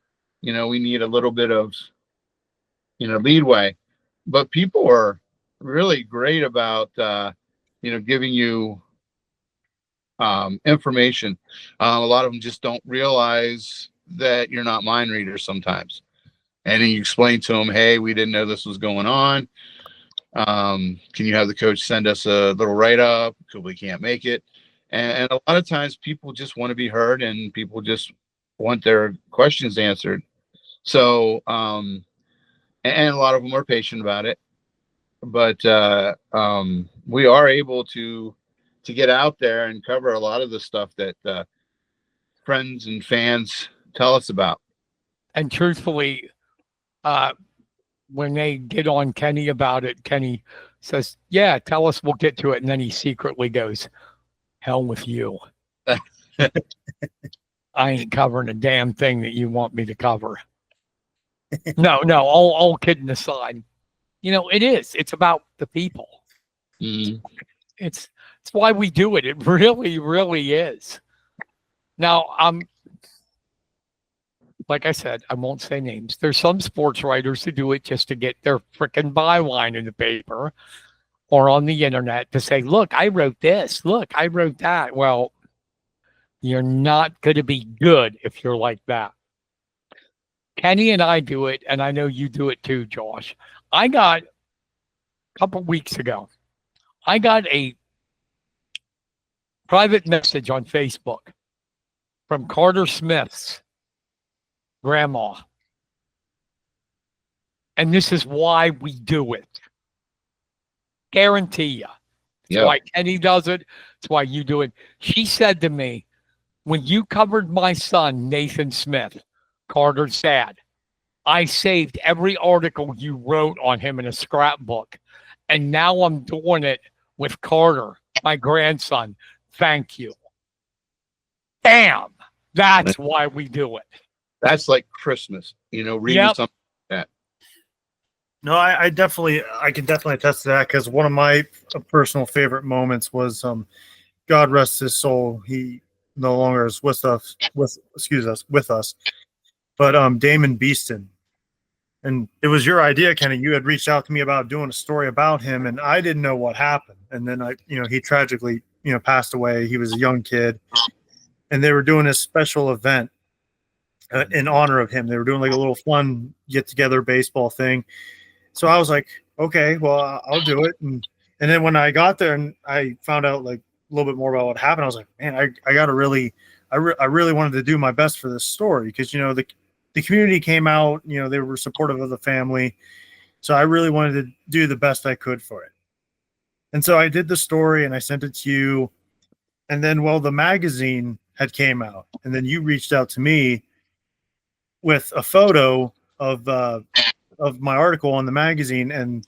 S3: You know, we need a little bit of, you know, leadway. But people are really great about, you know, giving you information. A lot of them just don't realize that you're not mind readers sometimes. And then you explain to them, hey, we didn't know this was going on. Can you have the coach send us a little write-up? Because we can't make it. And a lot of times people just want to be heard, and people just want their questions answered. So, and a lot of them are patient about it. But we are able to get out there and cover a lot of the stuff that friends and fans tell us about.
S2: And truthfully, when they get on Kenny about it, Kenny says, "Yeah, tell us, we'll get to it." And then he secretly goes, "Hell with you. I ain't covering a damn thing that you want me to cover." No, all kidding aside, it is. It's about the people.
S3: Mm-hmm.
S2: It's why we do it. It really, really is. Now, like I said, I won't say names. There's some sports writers who do it just to get their freaking byline in the paper or on the internet to say, "Look, I wrote this. Look, I wrote that." Well, you're not going to be good if you're like that. Kenny and I do it, and I know you do it too, Josh. I got a couple weeks ago, I got a private message on Facebook from Carter Smith's grandma. And this is why we do it. Guarantee you. It's why Kenny does it. It's why you do it. She said to me, "When you covered my son, Nathan Smith, Carter's dad, I saved every article you wrote on him in a scrapbook. And now I'm doing it with Carter, my grandson. Thank you." Bam. That's why we do it.
S3: That's like Christmas, reading something like that.
S1: No, I can definitely attest to that, because one of my personal favorite moments was, God rest his soul, he no longer is with us, but Damon Beeston. And it was your idea, Kenny. You had reached out to me about doing a story about him, and I didn't know what happened. And then he tragically, passed away. He was a young kid, and they were doing this special event in honor of him. They were doing like a little fun get together baseball thing. So I was like, okay, well, I'll do it. And then when I got there and I found out like a little bit more about what happened, I was like, man, I got to really, I really wanted to do my best for this story, because, the community came out, they were supportive of the family. So I really wanted to do the best I could for it. And so I did the story and I sent it to you. And then, the magazine had came out, and then you reached out to me with a photo of my article on the magazine, and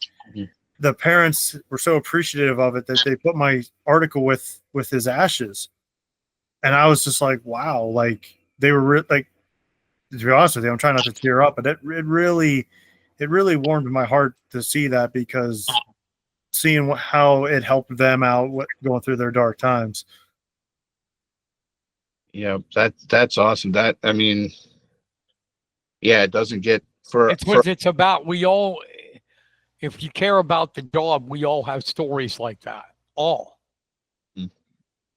S1: the parents were so appreciative of it that they put my article with his ashes. And I was just like, wow, like they were like, to be honest with you, I'm trying not to tear up, but it really warmed my heart to see that, because seeing how it helped them out going through their dark times.
S3: Yeah, that's awesome. It doesn't get
S2: It's what it's about. We all, if you care about the job, we all have stories like that. All.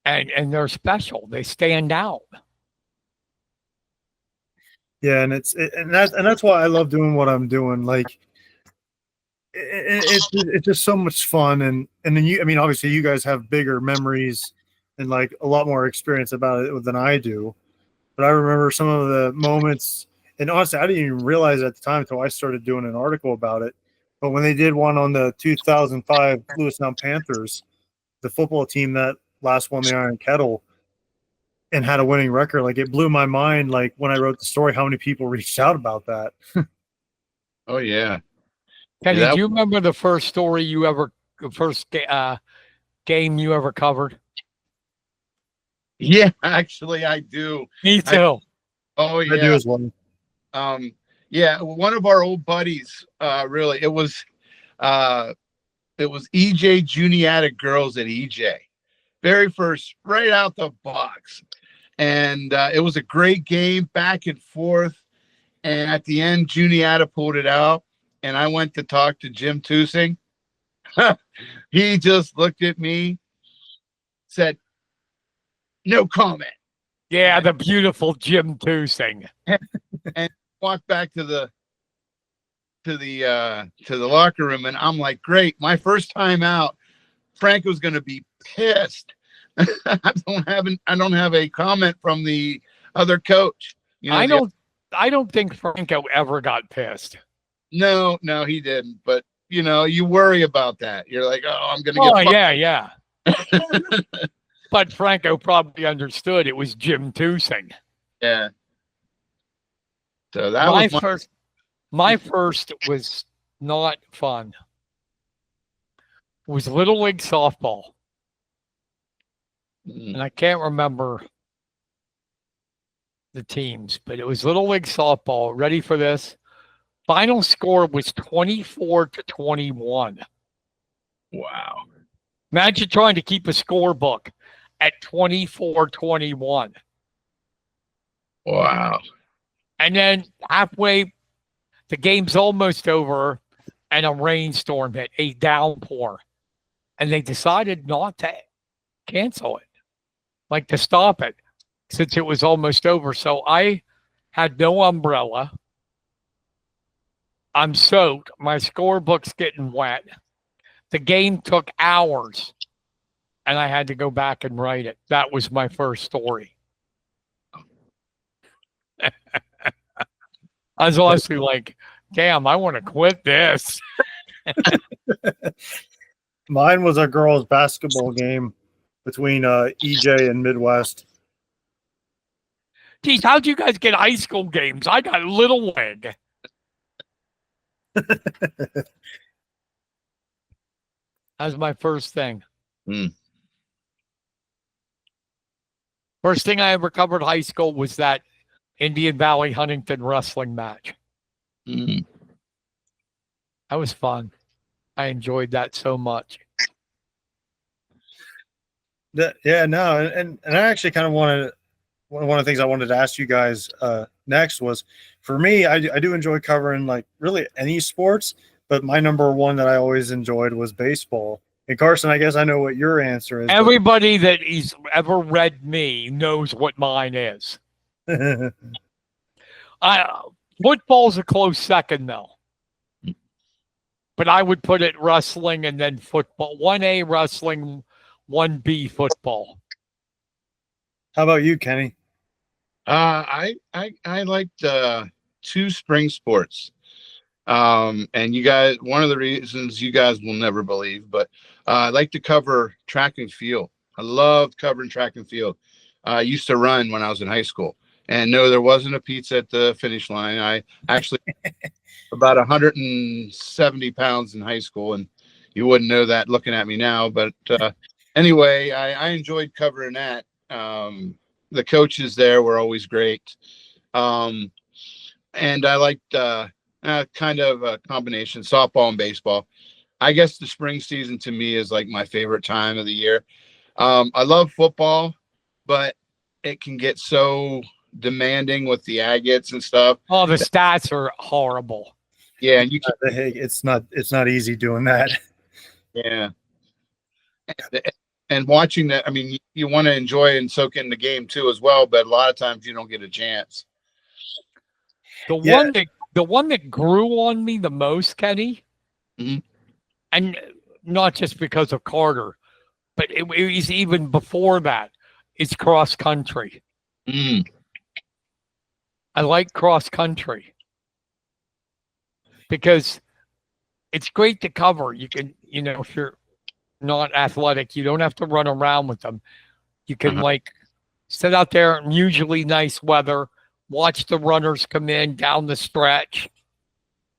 S2: And they're special. They stand out.
S1: Yeah, and that's why I love doing what I'm doing. Like, it's just so much fun, and then obviously you guys have bigger memories and like a lot more experience about it than I do. But I remember some of the moments, and honestly, I didn't even realize at the time until I started doing an article about it. But when they did one on the 2005 Lewistown Panthers, the football team that last won the Iron Kettle and had a winning record, like it blew my mind. Like when I wrote the story, how many people reached out about that.
S3: Oh yeah.
S2: Kenny, do you remember the first game you ever covered?
S3: Yeah, actually I do.
S2: Me too.
S3: Oh yeah.
S1: I do as well.
S3: Yeah, one of our old buddies, really, it was EJ Juniata girls at EJ. Very first, right out the box. And it was a great game, back and forth. And at the end, Juniata pulled it out. And I went to talk to Jim Tusing. He just looked at me, said, "No comment."
S2: Yeah, the beautiful Jim Tusing.
S3: And walked back to the to the locker room, and I'm like, great, my first time out. Franco's going to be pissed. I don't have a comment from the other coach. You know,
S2: I don't think Franco ever got pissed.
S3: No, he didn't. But you worry about that. You're like, oh, I'm going to
S2: Oh,
S3: get.
S2: yeah. But Franco probably understood it was Jim Toosing.
S3: Yeah. So that
S2: my first was not fun. It was Little League softball. And I can't remember the teams, but it was Little League softball. Ready for this? Final score was 24-21.
S3: Wow.
S2: Imagine trying to keep a scorebook at 24-21.
S3: Wow.
S2: And then halfway, the game's almost over, and a rainstorm hit, a downpour. And they decided not to cancel it, like to stop it, since it was almost over. So I had no umbrella. I'm soaked. My scorebook's getting wet. The game took hours, and I had to go back and write it. That was my first story. I was honestly like, damn, I want to quit this.
S1: Mine was a girls' basketball game between EJ and Midwest.
S2: Geez, how'd you guys get high school games? I got Little League. That was my first thing. First thing I ever covered high school was that Indian Valley Huntington wrestling match. That was fun. I enjoyed that so much.
S1: And I actually kind of wanted, one of the things I wanted to ask you guys next was, for me, I do enjoy covering like really any sports, but my number one that I always enjoyed was baseball. And Carson, I guess I know what your answer is.
S2: Everybody that he's ever read me knows what mine is. Football's a close second, though. But I would put it wrestling and then football. 1A wrestling, 1B football.
S1: How about you, Kenny?
S3: I liked two spring sports. And you guys, one of the reasons you guys will never believe, but I like to cover track and field. I loved covering track and field. I used to run when I was in high school. And no, there wasn't a pizza at the finish line. I actually about 170 pounds in high school, and you wouldn't know that looking at me now. But anyway, I enjoyed covering that. The coaches there were always great. And I liked kind of a combination, softball and baseball. I guess the spring season to me is like my favorite time of the year. I love football, but it can get so demanding with the agates and stuff.
S2: Oh, the stats are horrible.
S3: Yeah, and you can,
S1: it's not easy doing that.
S3: Yeah. And watching that, I mean, you want to enjoy and soak in the game too as well, but a lot of times you don't get a chance.
S2: The one that grew on me the most, Kenny, and not just because of Carter, but it was even before that, it's cross country. I like cross country because it's great to cover. You can, if you're not athletic, you don't have to run around with them. You can like sit out there in usually nice weather, watch the runners come in down the stretch,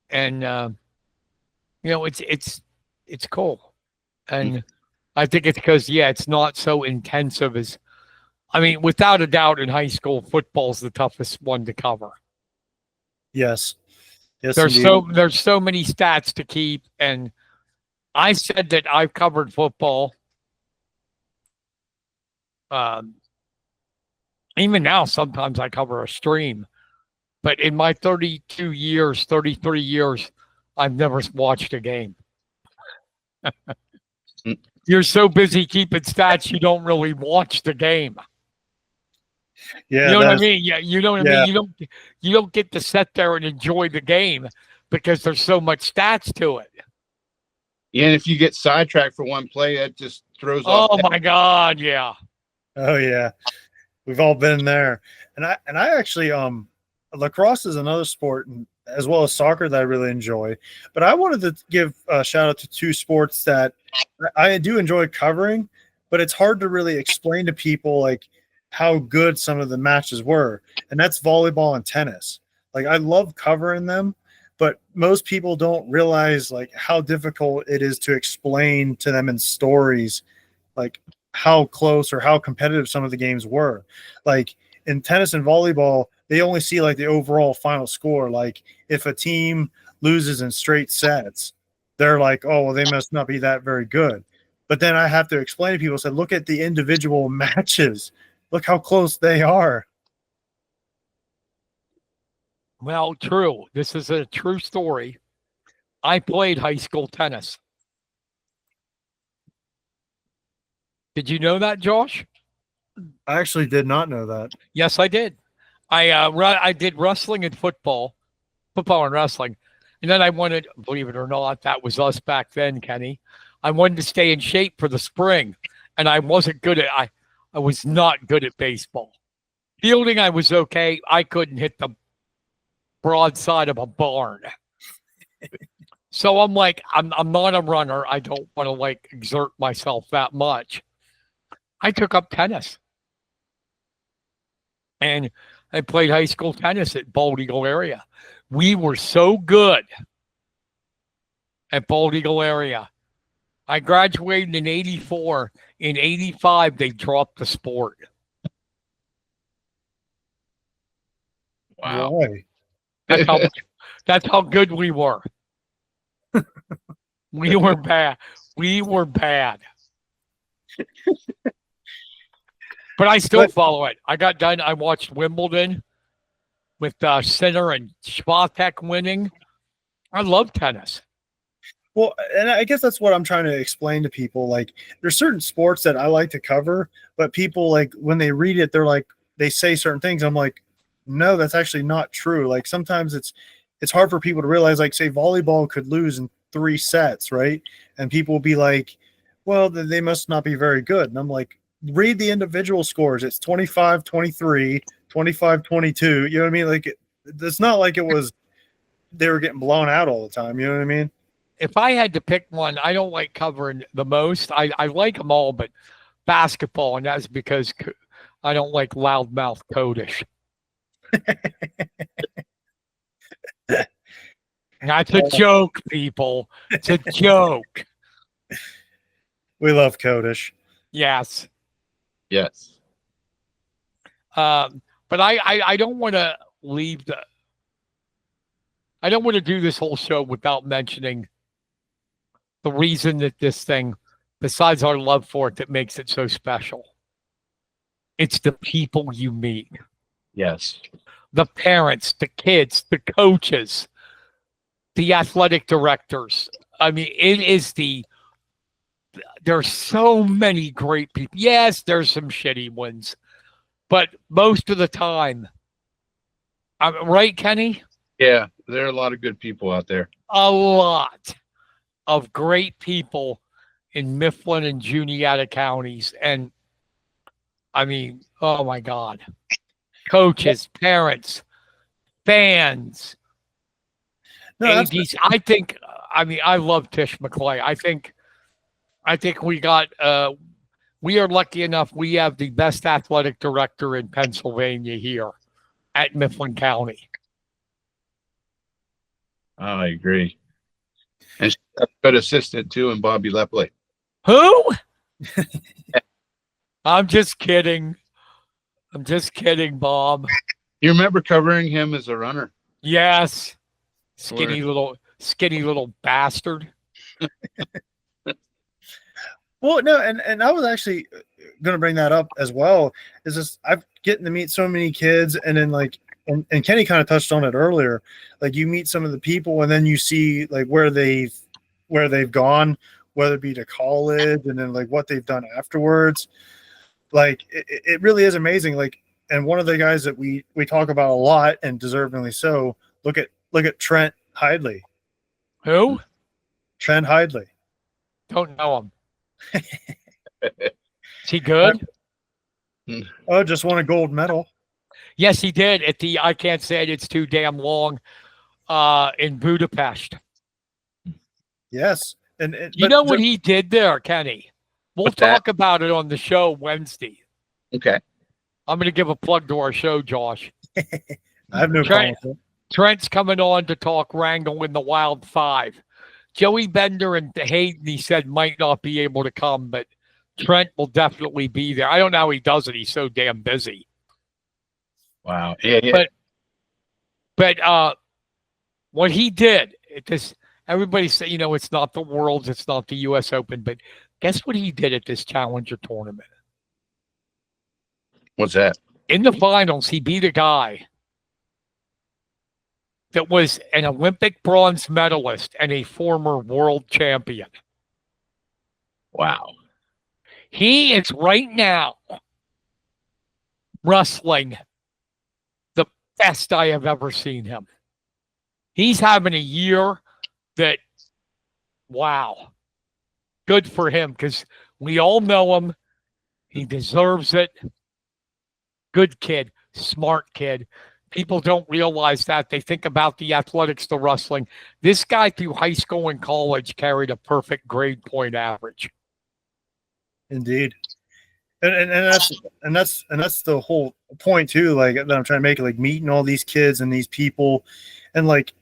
S2: and it's cool. And I think it's because it's not so intensive as, I mean, without a doubt, in high school, football's the toughest one to cover.
S1: Yes.
S2: There's so many stats to keep, and I said that I've covered football. Even now, sometimes I cover a stream, but in my 33 years, I've never watched a game. You're so busy keeping stats, you don't really watch the game.
S1: Yeah,
S2: you know what I mean? Yeah, you know what I mean. You don't get to sit there and enjoy the game because there's so much stats to it.
S3: Yeah, and if you get sidetracked for one play, that just throws off.
S2: Oh my God, yeah.
S1: Oh yeah, we've all been there. And I actually lacrosse is another sport, as well as soccer, that I really enjoy. But I wanted to give a shout out to two sports that I do enjoy covering, but it's hard to really explain to people like how good some of the matches were. And that's volleyball and tennis. Like I love covering them, but most people don't realize like how difficult it is to explain to them in stories, like how close or how competitive some of the games were. Like in tennis and volleyball, they only see like the overall final score. Like if a team loses in straight sets, they're like, oh, well, they must not be that very good. But then I have to explain to people, say, look at the individual matches. Look how close they are.
S2: Well, true. This is a true story. I played high school tennis. Did you know that, Josh?
S1: I actually did not know that.
S2: Yes, I did. I did wrestling and football and wrestling. And then I wanted, believe it or not, that was us back then, Kenny. I wanted to stay in shape for the spring. And I wasn't good at, I was not good at baseball. Fielding, I was okay. I couldn't hit the broadside of a barn. So I'm like, I'm not a runner. I don't want to like exert myself that much. I took up tennis. And I played high school tennis at Bald Eagle area. We were so good at Bald Eagle area. I graduated in 84. In 85, they dropped the sport.
S3: Wow.
S1: Why?
S2: That's how good we were. We were bad. We were bad. But I still follow it. I got done. I watched Wimbledon with Sinner and Swiatek winning. I love tennis.
S1: Well, and I guess that's what I'm trying to explain to people. Like, there's certain sports that I like to cover, but people, like, when they read it, they're like, they say certain things. I'm like, no, that's actually not true. Like, sometimes it's hard for people to realize, like, say volleyball could lose in 3 sets, right? And people will be like, well, then they must not be very good. And I'm like, read the individual scores. It's 25-23, 25-22. You know what I mean? Like, it's not like it was they were getting blown out all the time. You know what I mean?
S2: If I had to pick one, I don't like covering the most. I like them all, but basketball, and that's because I don't like loudmouth Codish. That's a joke, people. It's a joke.
S1: We love Codish.
S2: Yes.
S3: Yes.
S2: But I don't want to leave I don't want to do this whole show without mentioning the reason that this thing, besides our love for it, that makes it so special. It's the people you meet.
S3: Yes.
S2: The parents, the kids, the coaches, the athletic directors. I mean, there's so many great people. Yes, there's some shitty ones, but most of the time, right, Kenny?
S3: Yeah, there are a lot of good people out there.
S2: A lot of great people in Mifflin and Juniata counties. And I mean, oh my God. Coaches, parents, fans, ADs. I love Tish McClay. I think we are lucky enough. We have the best athletic director in Pennsylvania here at Mifflin County.
S3: I agree. And she's a good assistant too, and Bobby Lepley.
S2: Who? I'm just kidding. Bob.
S3: You remember covering him as a runner?
S2: Yes. Skinny little bastard.
S1: Well, no, and I was actually going to bring that up as well. Is just I'm getting to meet so many kids, and then like, and Kenny kind of touched on it earlier. Like you meet some of the people, and then you see like where they've gone, whether it be to college, and then like what they've done afterwards. Like it really is amazing. Like, and one of the guys that we talk about a lot, and deservingly so. Look at Trent Hidley.
S2: Who?
S1: Trent Hidley.
S2: Don't know him. Is he good?
S1: Oh, just won a gold medal.
S2: Yes, he did at the, I can't say it, it's too damn long, in Budapest.
S1: Yes. And
S2: You know what he did there, Kenny? We'll
S3: What's that?
S2: talk about it on the show Wednesday.
S3: Okay.
S2: I'm going to give a plug to our show, Josh.
S1: I have no problem with it.
S2: Trent's coming on to talk Wrangle in the Wild 5. Joey Bender and Hayden, he said, might not be able to come, but Trent will definitely be there. I don't know how he does it. He's so damn busy.
S3: Wow. Yeah.
S2: But what he did, everybody say, it's not the Worlds, it's not the U.S. Open, but guess what he did at this Challenger tournament?
S3: What's that?
S2: In the finals, he beat a guy that was an Olympic bronze medalist and a former world champion.
S3: Wow.
S2: He is right now wrestling the best I have ever seen him. He's having a year that, wow, good for him because we all know him. He deserves it. Good kid, smart kid. People don't realize that. They think about the athletics, the wrestling. This guy through high school and college carried a perfect grade point average.
S1: Indeed. And that's the whole point too, like that I'm trying to make, like meeting all these kids and these people. And like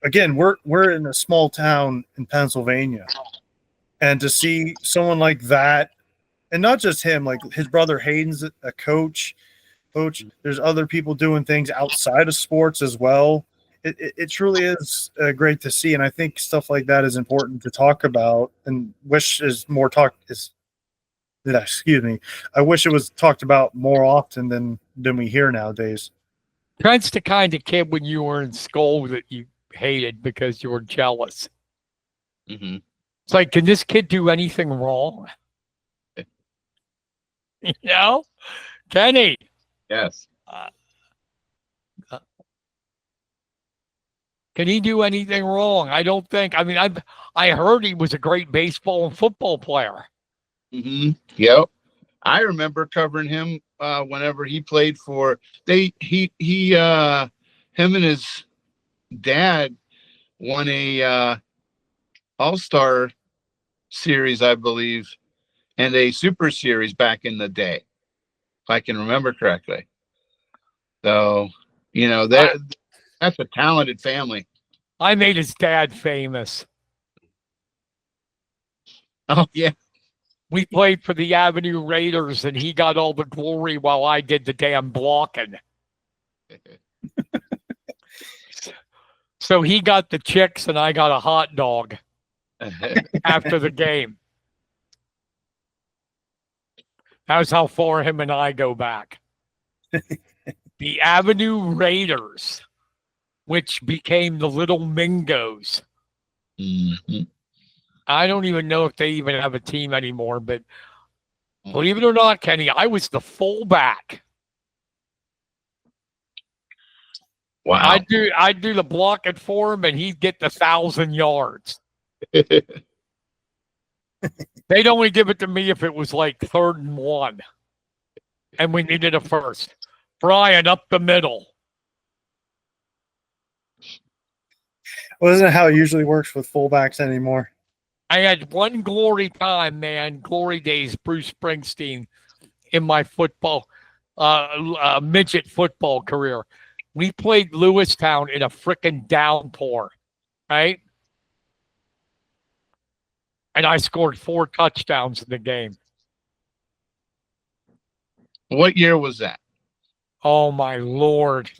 S1: again, we're in a small town in Pennsylvania. And to see someone like that, and not just him, like his brother Hayden's a coach. There's other people doing things outside of sports as well. It truly is great to see, and I think stuff like that is important to talk about. And wish is more talk is. Excuse me. I wish it was talked about more often than we hear nowadays.
S2: Trent's the kind of kid when you were in school that you hated because you were jealous.
S3: Mm-hmm.
S2: It's like, can this kid do anything wrong? Kenny.
S3: Yes.
S2: Can he do anything wrong? I don't think. I mean, I heard he was a great baseball and football player.
S3: Mm-hmm. Yep. I remember covering him whenever he played for him and his dad won a all-star series, I believe, and a super series back in the day, if I can remember correctly. So, that's a talented family.
S2: I made his dad famous.
S3: Oh, yeah.
S2: We played for the Avenue Raiders, and he got all the glory while I did the damn blocking. So he got the chicks, and I got a hot dog after the game. That's how far him and I go back. The Avenue Raiders, which became the Little Mingos.
S3: Mm-hmm.
S2: I don't even know if they even have a team anymore, but believe it or not, Kenny, I was the fullback.
S3: Wow.
S2: I'd do the blocking for him, and he'd get the 1,000 yards. They'd only give it to me if it was like 3rd and 1, and we needed a first. Brian up the middle.
S1: Well, isn't how it usually works with fullbacks anymore?
S2: I had one glory time, man, glory days, Bruce Springsteen, in my football, midget football career. We played Lewistown in a frickin' downpour, right? And I scored 4 touchdowns in the game.
S3: What year was that?
S2: Oh, my Lord.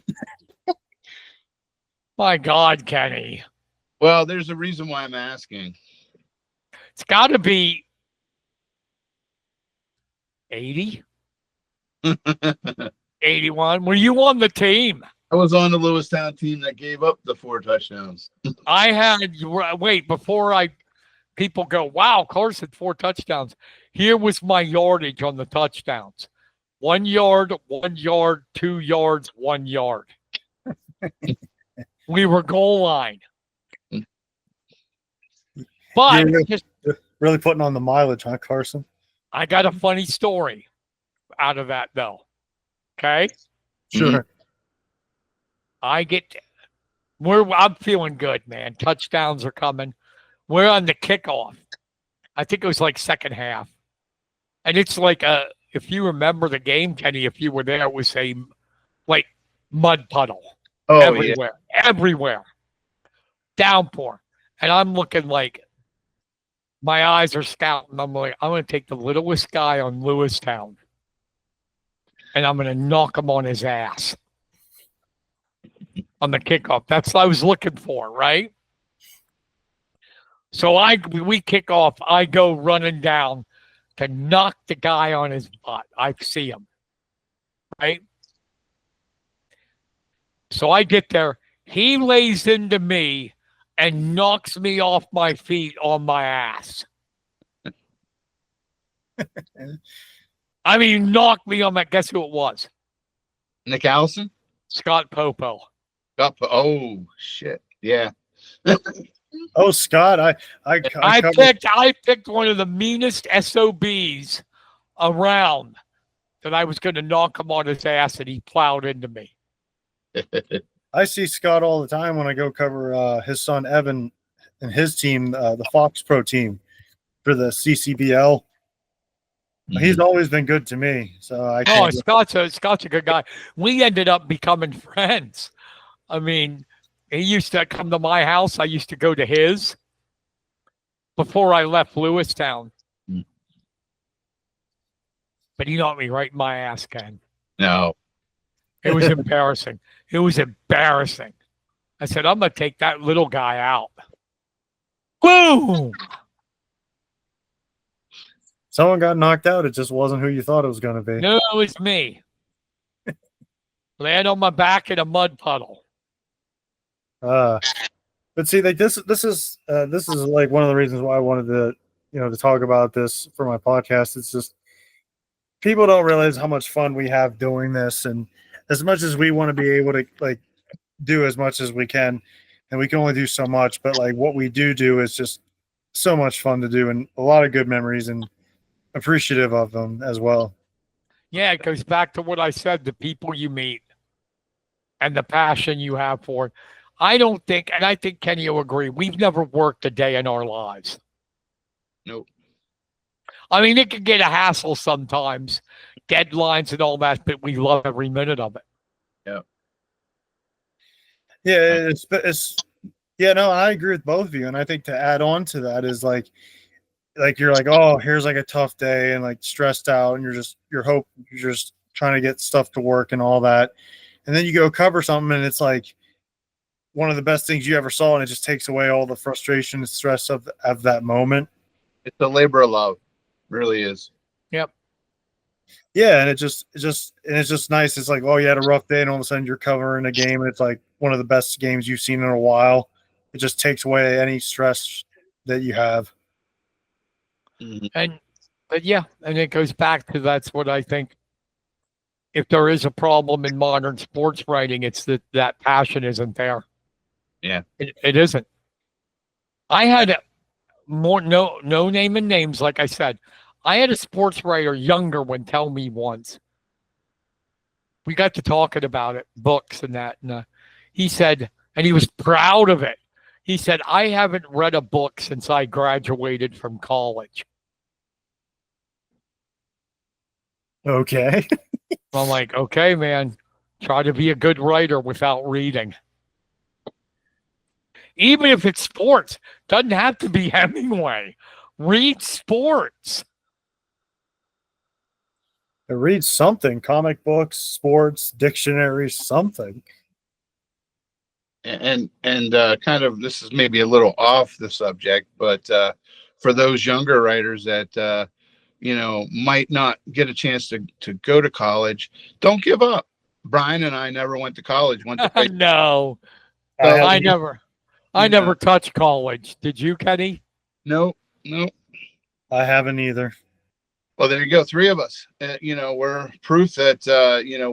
S2: My God, Kenny.
S3: Well, there's a reason why I'm asking.
S2: It's got to be 80? 81? Were you on the team?
S3: I was on the Lewistown team that gave up the 4 touchdowns.
S2: I had, wait, before people go, wow, Carson, 4 touchdowns. Here was my yardage on the touchdowns. 1 yard, 1 yard, 2 yards, 1 yard. We were goal line. But
S1: You're really putting on the mileage, huh, Carson?
S2: I got a funny story out of that, though. Okay?
S1: Sure.
S2: I'm feeling good, man. Touchdowns are coming. We're on the kickoff. I think it was like second half. And it's like if you remember the game, Kenny, if you were there, it was a like mud puddle.
S3: Oh,
S2: everywhere. Everywhere. Downpour. And I'm looking like my eyes are scouting. I'm like, I'm going to take the littlest guy on Lewistown and I'm going to knock him on his ass on the kickoff. That's what I was looking for, right? So we kick off. I go running down to knock the guy on his butt. I see him, right? So I get there. He lays into me and knocks me off my feet on my ass. I mean, knocked me on my. Guess who it was?
S3: Nick Allison?
S2: Scott Popo.
S3: Oh, shit. Yeah.
S1: Oh, Scott,
S2: I picked one of the meanest SOBs around that I was going to knock him on his ass, and he plowed into me.
S1: I see Scott all the time when I go cover his son Evan and his team, the Fox Pro team for the CCBL. Mm-hmm. He's always been good to me. So
S2: Scott's a good guy. We ended up becoming friends. I mean, he used to come to my house. I used to go to his before I left Lewistown. Mm. But he knocked me right in my ass, Ken.
S3: No.
S2: It was embarrassing. It was embarrassing. I said, I'm going to take that little guy out. Boom!
S1: Someone got knocked out. It just wasn't who you thought it was going to be.
S2: No, it was me. Land on my back in a mud puddle.
S1: But see, like this is like one of the reasons why I wanted to talk about this for my podcast. It's just people don't realize how much fun we have doing this, and as much as we want to be able to like do as much as we can, and we can only do so much, but like what we do is just so much fun to do, and a lot of good memories, and appreciative of them as well.
S2: Yeah, it goes back to what I said, the people you meet and the passion you have for it. I don't think, and I think Kenny will agree, we've never worked a day in our lives.
S3: Nope.
S2: I mean, it can get a hassle sometimes, deadlines and all that, but we love every minute of it.
S3: Yeah.
S1: Yeah, I agree with both of you. And I think to add on to that is like you're like, oh, here's like a tough day and like stressed out, and you're just trying to get stuff to work and all that. And then you go cover something and it's like one of the best things you ever saw, and it just takes away all the frustration and stress of that moment.
S3: It's a labor of love. It really is.
S2: Yep.
S1: Yeah, and it's just nice. It's like, oh, you had a rough day, and all of a sudden you're covering a game, and it's like one of the best games you've seen in a while. It just takes away any stress that you have.
S2: Mm-hmm. And it goes back to that's what I think. If there is a problem in modern sports writing, it's that passion isn't there.
S3: Yeah,
S2: it isn't. I had no naming names, like I said. I had a sports writer, younger one, tell me once. We got to talking about it, books and that, and he said, and he was proud of it. He said, I haven't read a book since I graduated from college.
S1: Okay.
S2: I'm like, okay, man, try to be a good writer without reading. Even if it's sports, doesn't have to be Hemingway. Read sports.
S1: Read something, comic books, sports, dictionaries, something.
S3: And kind of, this is maybe a little off the subject, but for those younger writers that, might not get a chance to go to college, don't give up. Brian and I never went to college.
S2: No, I never touched college. Did you, Kenny?
S3: No.
S1: I haven't either.
S3: Well, there you go. Three of us. We're proof that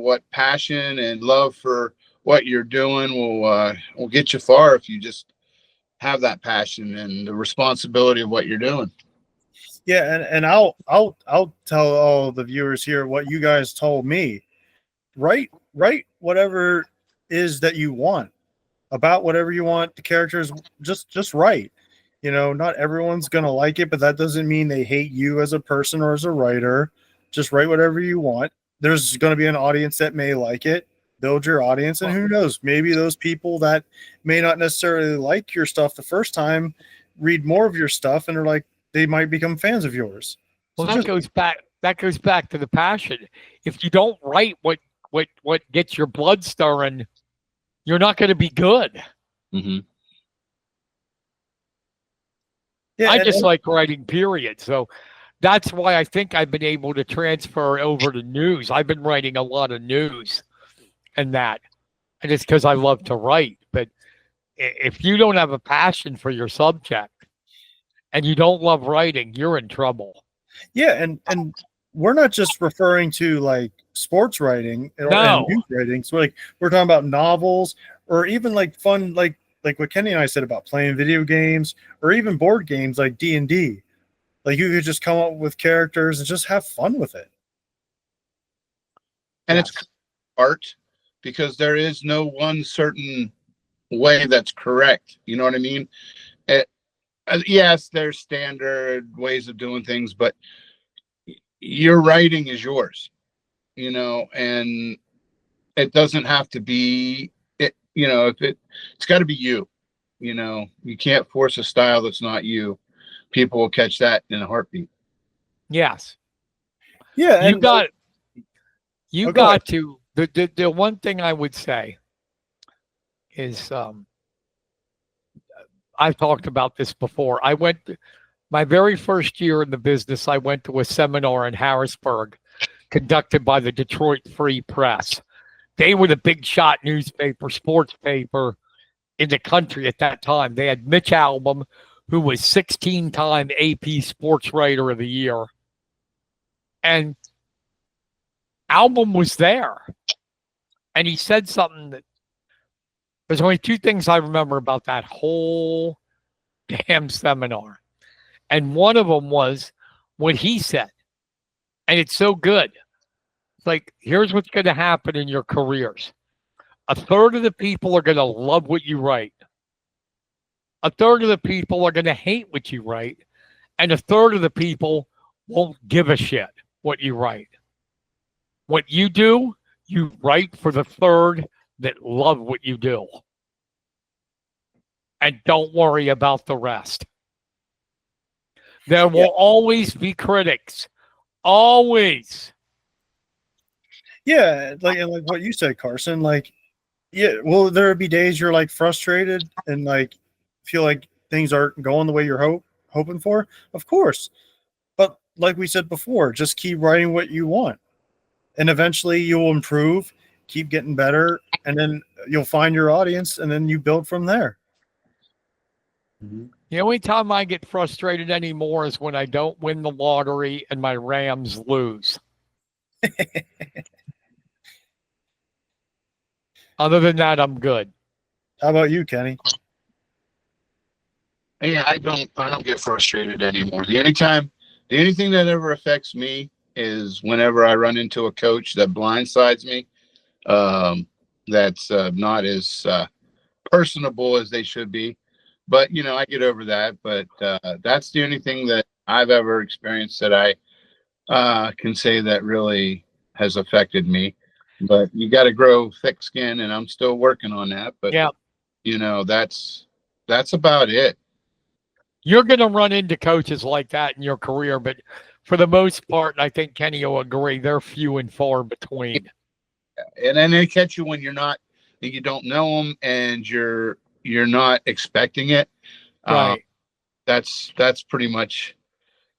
S3: what passion and love for what you're doing will get you far if you just have that passion and the responsibility of what you're doing.
S1: Yeah, and I'll tell all the viewers here what you guys told me. Write whatever is that you want, about whatever you want. The characters, just write. You know, not everyone's gonna like it, but that doesn't mean they hate you as a person or as a writer. Just write whatever you want. There's gonna be an audience that may like it. Build your audience, and who knows, maybe those people that may not necessarily like your stuff the first time read more of your stuff and are like, they might become fans of yours.
S2: Well,
S1: So
S2: that goes back. That goes back to the passion. If you don't write what gets your blood stirring, you're not going to be good.
S3: Mm-hmm.
S1: yeah,
S2: I just like writing, period. So that's why I think I've been able to transfer over to news. I've been writing a lot of news and that, and it's because I love to write. But if you don't have a passion for your subject and you don't love writing, you're in trouble.
S1: Yeah, and we're not just referring to like sports writing or
S2: No.
S1: and news writing. So like we're talking about novels or even like fun, like what Kenny and I said about playing video games or even board games like D&D. Like you could just come up with characters and just have fun with it.
S3: And it's art, because there is no one certain way that's correct. You know what I mean? Yes, there's standard ways of doing things, but your writing is yours, you know, and it doesn't have to be it, you know, it's got to be you, you know. You can't force a style that's not you. People will catch that in a heartbeat.
S2: Yes.
S1: Yeah,
S2: You got
S1: go ahead.
S2: to the one thing I would say is I've talked about this before. I went my very first year in the business, I went to a seminar in Harrisburg conducted by the Detroit Free Press. They were the big shot newspaper, sports paper in the country at that time. They had Mitch Albom, who was 16-time AP Sports Writer of the Year. And Albom was there. And he said something that there's only two things I remember about that whole damn seminar. And one of them was what he said. And it's so good. It's like, here's what's going to happen in your careers. A third of the people are going to love what you write. A third of the people are going to hate what you write. And a third of the people won't give a shit what you write. What you do, you write for the third that love what you do. And don't worry about the rest. There will always be critics. Always.
S1: Yeah, like what you said, Carson. Like, yeah, will there be days you're like frustrated and like feel like things aren't going the way you're hoping for? Of course. But like we said before, just keep writing what you want. And eventually you'll improve, keep getting better, and then you'll find your audience, and then you build from there.
S2: The only time I get frustrated anymore is when I don't win the lottery and my Rams lose. Other than that, I'm good.
S1: How about you, Kenny?
S3: Yeah, I don't get frustrated anymore. The only thing that ever affects me is whenever I run into a coach that blindsides me. That's not as personable as they should be, but you know, I get over that. But that's the only thing that I've ever experienced that I can say that really has affected me. But you got to grow thick skin, and I'm still working on that. But
S2: yeah,
S3: you know, that's about it.
S2: You're going to run into coaches like that in your career, but for the most part, I think Kenny will agree, they're few and far between.
S3: And then they catch you when you don't know them, and you're not expecting it.
S2: Right.
S3: That's pretty much,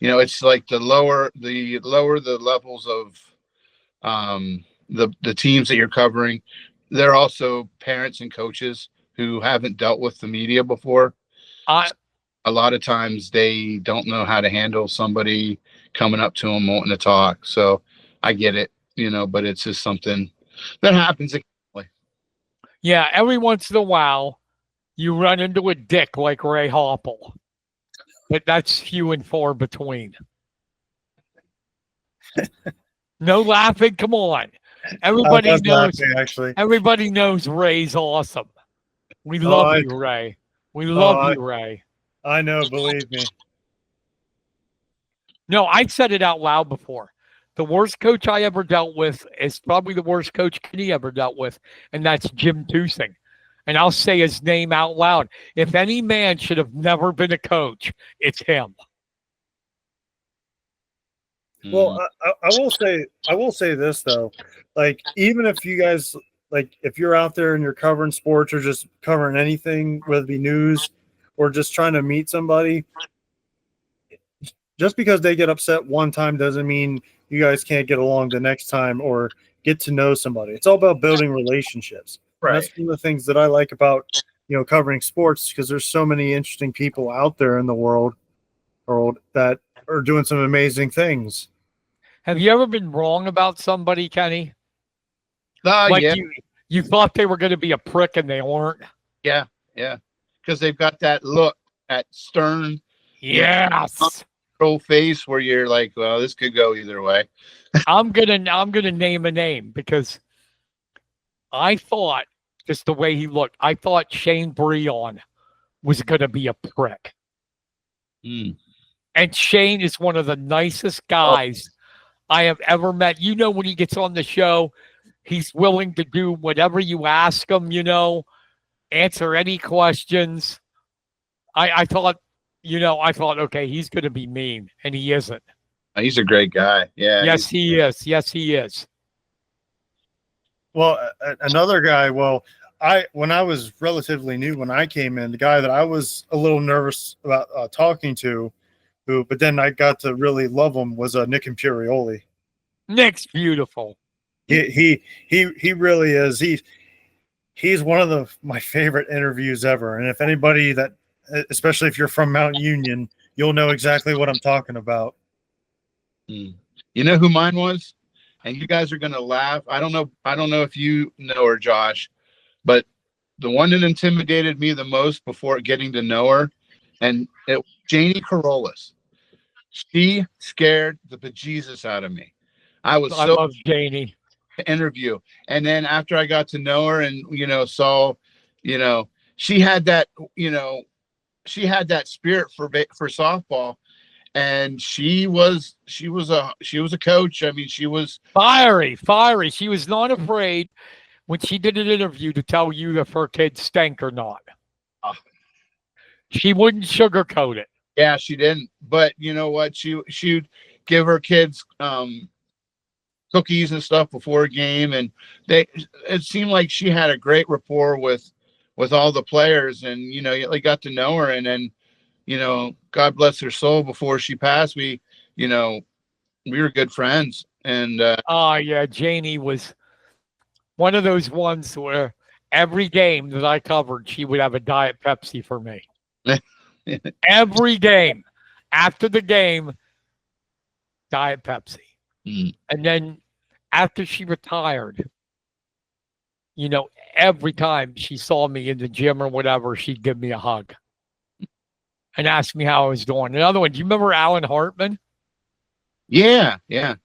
S3: you know, it's like the lower the levels of the teams that you're covering. They're also parents and coaches who haven't dealt with the media before. A lot of times they don't know how to handle somebody coming up to them wanting to talk. So I get it, you know, but it's just something that happens occasionally.
S2: Yeah, every once in a while, you run into a dick like Ray Hopple. But that's few and far between. No laughing. Come on. Everybody
S1: was
S2: knows.
S1: laughing, actually.
S2: Everybody knows Ray's awesome. We love you, Ray. We love you, Ray.
S1: I know, believe me.
S2: No, I said it out loud before. The worst coach I ever dealt with is probably the worst coach Kenny ever dealt with, and that's Jim Tusing. And I'll say his name out loud. If any man should have never been a coach, it's him.
S1: Well, I will say this though, like even if you guys if you're out there and you're covering sports or just covering anything, whether it be news or just trying to meet somebody, just because they get upset one time doesn't mean you guys can't get along the next time or get to know somebody. It's all about building relationships.
S3: Right.
S1: And that's one of the things that I like about covering sports, because there's so many interesting people out there in the world that are doing some amazing things.
S2: Have you ever been wrong about somebody, Kenny?
S3: Yeah.
S2: You thought they were going to be a prick and they weren't?
S3: Yeah. Because they've got that look, that stern,
S2: yes,
S3: control face where you're like, well, this could go either way.
S2: I'm gonna name a name because I thought, just the way he looked, I thought Shane Breon was gonna be a prick. And Shane is one of the nicest guys I have ever met. When he gets on the show, he's willing to do whatever you ask him, answer any questions. I thought, okay, he's going to be mean, and he isn't.
S3: He's a great guy. Yeah.
S2: Yes, he is. Yes, he is.
S1: Well, another guy, when I was relatively new, when I came in, the guy that I was a little nervous about talking to, but then I got to really love him, was Nick Imperioli.
S2: Nick's beautiful.
S1: He really is. He's one of my favorite interviews ever. And if anybody especially if you're from Mount Union, you'll know exactly what I'm talking about.
S3: You know who mine was? And you guys are going to laugh. I don't know if you know her, Josh, but the one that intimidated me the most before getting to know her, and it was Janie Carolus. She scared the bejesus out of me. I love
S2: Janie.
S3: Interview. And then after I got to know her and, saw, she had that, she had that spirit for softball, and she was a coach. I mean, she was
S2: fiery. She was not afraid when she did an interview to tell you if her kids stank or not. She wouldn't sugarcoat it.
S3: Yeah, she didn't. But you know what? She'd give her kids cookies and stuff before a game, and it seemed like she had a great rapport with all the players, and they got to know her. And then God bless her soul, before she passed, we were good friends. And
S2: yeah, Janie was one of those ones where every game that I covered, she would have a Diet Pepsi for me. Every game, after the game, Diet Pepsi. And then after she retired, every time she saw me in the gym or whatever, she'd give me a hug and ask me how I was doing. Another one, do you remember Alan Hartman?
S3: Yeah.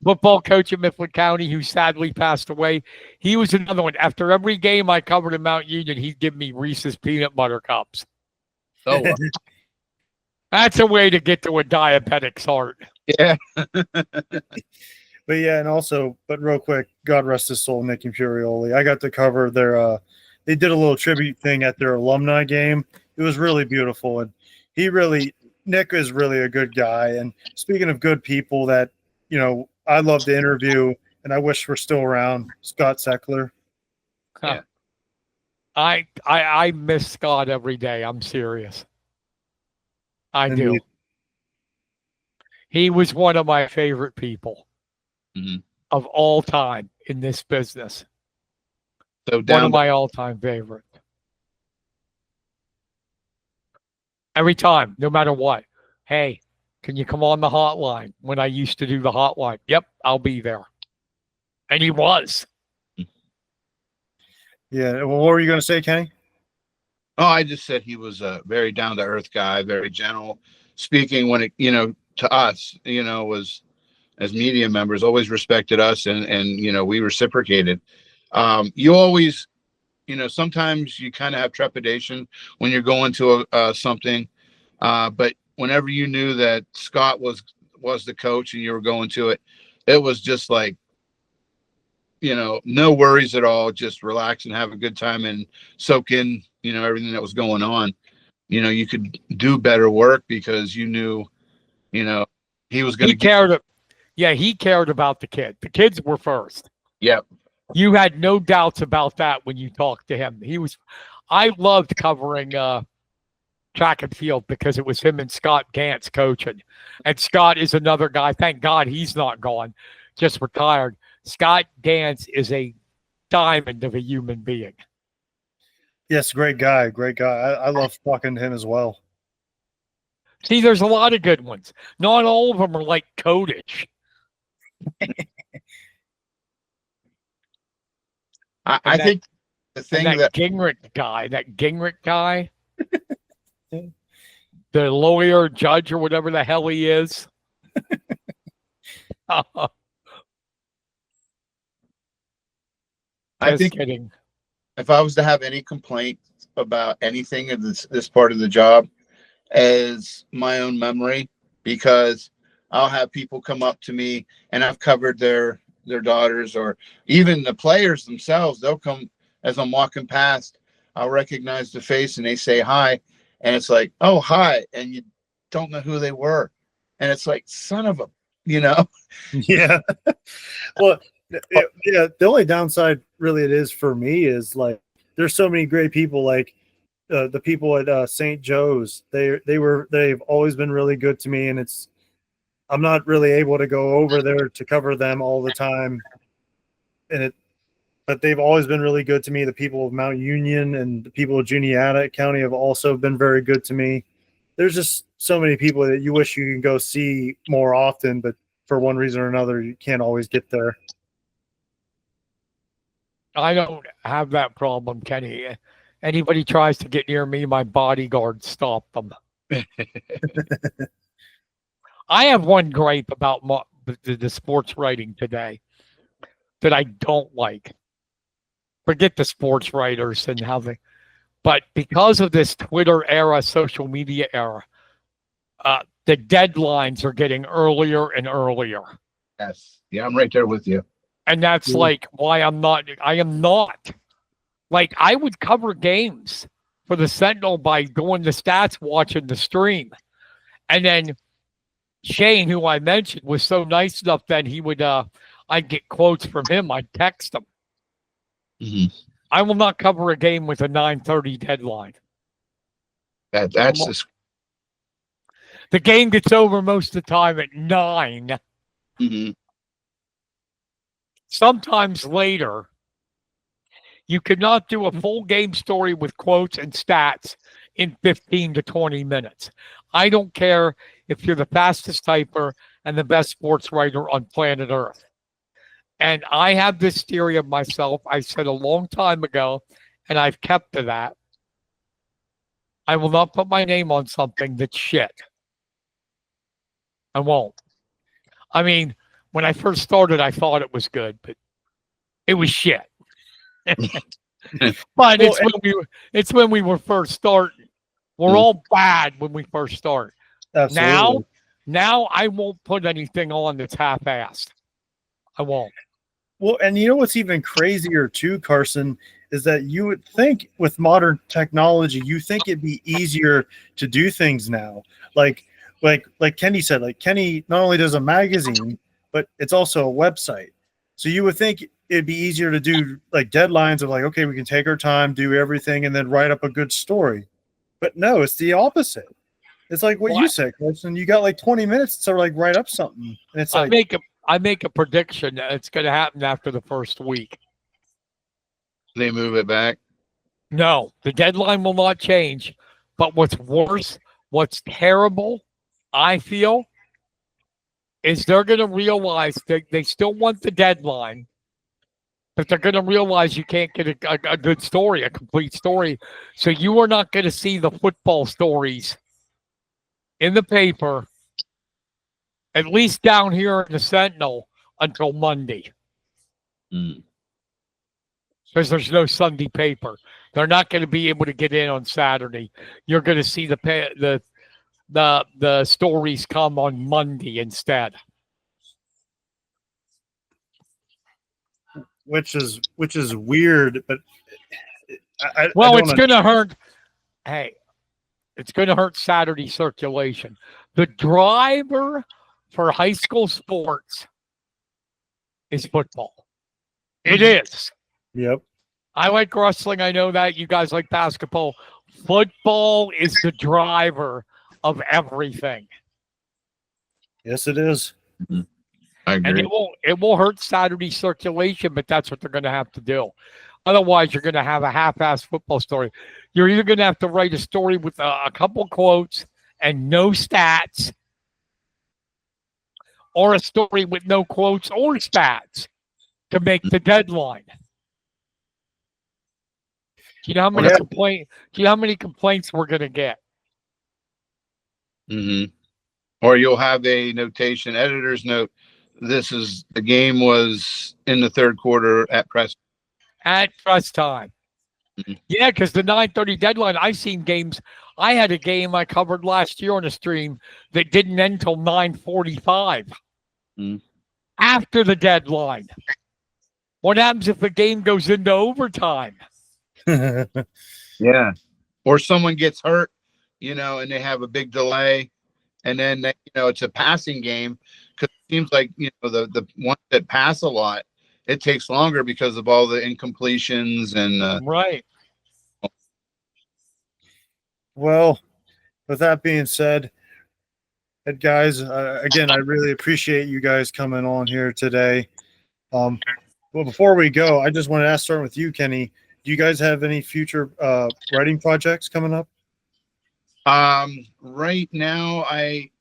S2: Football coach at Mifflin County, who sadly passed away. He was another one. After every game I covered in Mount Union, he'd give me Reese's peanut butter cups.
S3: Oh, wow.
S2: That's a way to get to a diabetic's heart.
S3: Yeah.
S1: But yeah, and also, but real quick, God rest his soul, Nick Imperioli. I got to cover their they did a little tribute thing at their alumni game. It was really beautiful, and Nick is really a good guy. And speaking of good people that I love to interview, and I wish we're still around, Scott Seckler.
S3: Yeah.
S2: I miss Scott every day. I'm serious. I do. He was one of my favorite people of all time in this business.
S3: So
S2: one of my all-time favorite. Every time, no matter what. Hey, can you come on the hotline? When I used to do the hotline. Yep, I'll be there. And he was.
S1: Yeah. Well, what were you going to say, Kenny?
S3: Oh, I just said he was a very down to earth guy, very gentle speaking when it, to us, was as media members, always respected us and we reciprocated. You always, sometimes you kind of have trepidation when you're going to something. But whenever you knew that Scott was the coach and you were going to it, it was just like, no worries at all. Just relax and have a good time and soak in, everything that was going on. You could do better work because you knew, he was going to
S2: get. He cared about the kid. The kids were first.
S3: Yep.
S2: You had no doubts about that when you talked to him. I loved covering track and field because it was him and Scott Gantz coaching. And Scott is another guy. Thank God he's not gone, just retired. Scott Gantz is a diamond of a human being.
S1: Yes, great guy. I love talking to him as well.
S2: See, there's a lot of good ones. Not all of them are like Kodich.
S3: I think the thing
S2: that Gingrich guy, the lawyer, judge, or whatever the hell he is.
S3: I think
S2: kidding.
S3: If I was to have any complaint about anything of this part of the job, as my own memory, because I'll have people come up to me and I've covered their daughters or even the players themselves. They'll come as I'm walking past. I'll recognize the face and they say hi. And it's like, oh, hi. And you don't know who they were. And it's like, son of a,
S1: Yeah. Well, yeah. The only downside really it is for me is like, there's so many great people like the people at St. Joe's. They've always been really good to me. And I'm not really able to go over there to cover them all the time. But they've always been really good to me. The people of Mount Union and the people of Juniata County have also been very good to me. There's just so many people that you wish you can go see more often, but for one reason or another, you can't always get there.
S2: I don't have that problem, Kenny. Anybody tries to get near me, my bodyguards stop them. I have one gripe about the sports writing today that I don't like. Forget the sports writers and but because of this Twitter era, social media era, the deadlines are getting earlier and earlier.
S3: Yes. Yeah, I'm right there with you.
S2: And that's like why I am not. Like, I would cover games for the Sentinel by going to stats, watching the stream. And then Shane, who I mentioned, was so nice enough that he would, I'd get quotes from him. I'd text him.
S3: Mm-hmm.
S2: I will not cover a game with a 9:30 deadline.
S3: That's
S2: the game gets over most of the time at 9.
S3: Mm-hmm.
S2: Sometimes later. You could not do a full game story with quotes and stats in 15 to 20 minutes. I don't care if you're the fastest typer and the best sports writer on planet Earth. And I have this theory of myself. I said a long time ago, and I've kept to that. I will not put my name on something that's shit. I won't. I mean, when I first started, I thought it was good, but it was shit. But it's when we were first starting. We're all bad when we first start.
S1: Absolutely.
S2: Now I won't put anything on that's half-assed. I won't.
S1: Well, and you know what's even crazier too, Carson, is that you would think with modern technology, you think it'd be easier to do things now. Like Kenny said, like Kenny not only does a magazine, but it's also a website. So you would think it'd be easier to do like deadlines of like, okay, we can take our time, do everything, and then write up a good story. But no, it's the opposite. It's like what you said, Carson. You got like 20 minutes to like write up something. And it's like
S2: I make a prediction that it's going to happen after the first week.
S3: They move it back? No,
S2: the deadline will not change. But what's worse, what's terrible, I feel, is they're going to realize that they still want the deadline, But they're going to realize you can't get a good story, a complete story. So you are not going to see the football stories in the paper, at least down here in the Sentinel, until Monday.
S4: Mm.
S2: Because there's no Sunday paper. They're not going to be able to get in on Saturday. You're going to see the stories come on Monday instead.
S1: Which is weird, but
S2: Well, it's going to hurt. Hey, it's going to hurt Saturday circulation. The driver for high school sports is football. It is.
S1: Yep.
S2: I like wrestling. I know that. You guys like basketball. Football is the driver of everything.
S1: Yes, it is.
S4: Mm-hmm. I agree.
S2: And it will hurt Saturday circulation, but that's what they're going to have to do. Otherwise, you're going to have a half-assed football story. You're either going to have to write a story with a couple quotes and no stats, or a story with no quotes or stats to make the deadline. Do you know how many complaints? Do you know how many complaints we're going to get?
S3: Mm-hmm. Or you'll have a notation, editor's note. The game was in the third quarter at press.
S2: At press time.
S3: Mm-hmm.
S2: Yeah, because the 9:30 deadline, I've seen games. I had a game I covered last year on a stream that didn't end until 9:45 after the deadline. What happens if the game goes into overtime?
S3: Yeah. Or someone gets hurt, and they have a big delay. And then, it's a passing game, because it seems like, the ones that pass a lot, it takes longer because of all the incompletions and
S2: right.
S1: Well, with that being said, guys, again, I really appreciate you guys coming on here today. Well, before we go, I just want to start with you, Kenny. Do you guys have any future writing projects coming up?
S3: Right now, I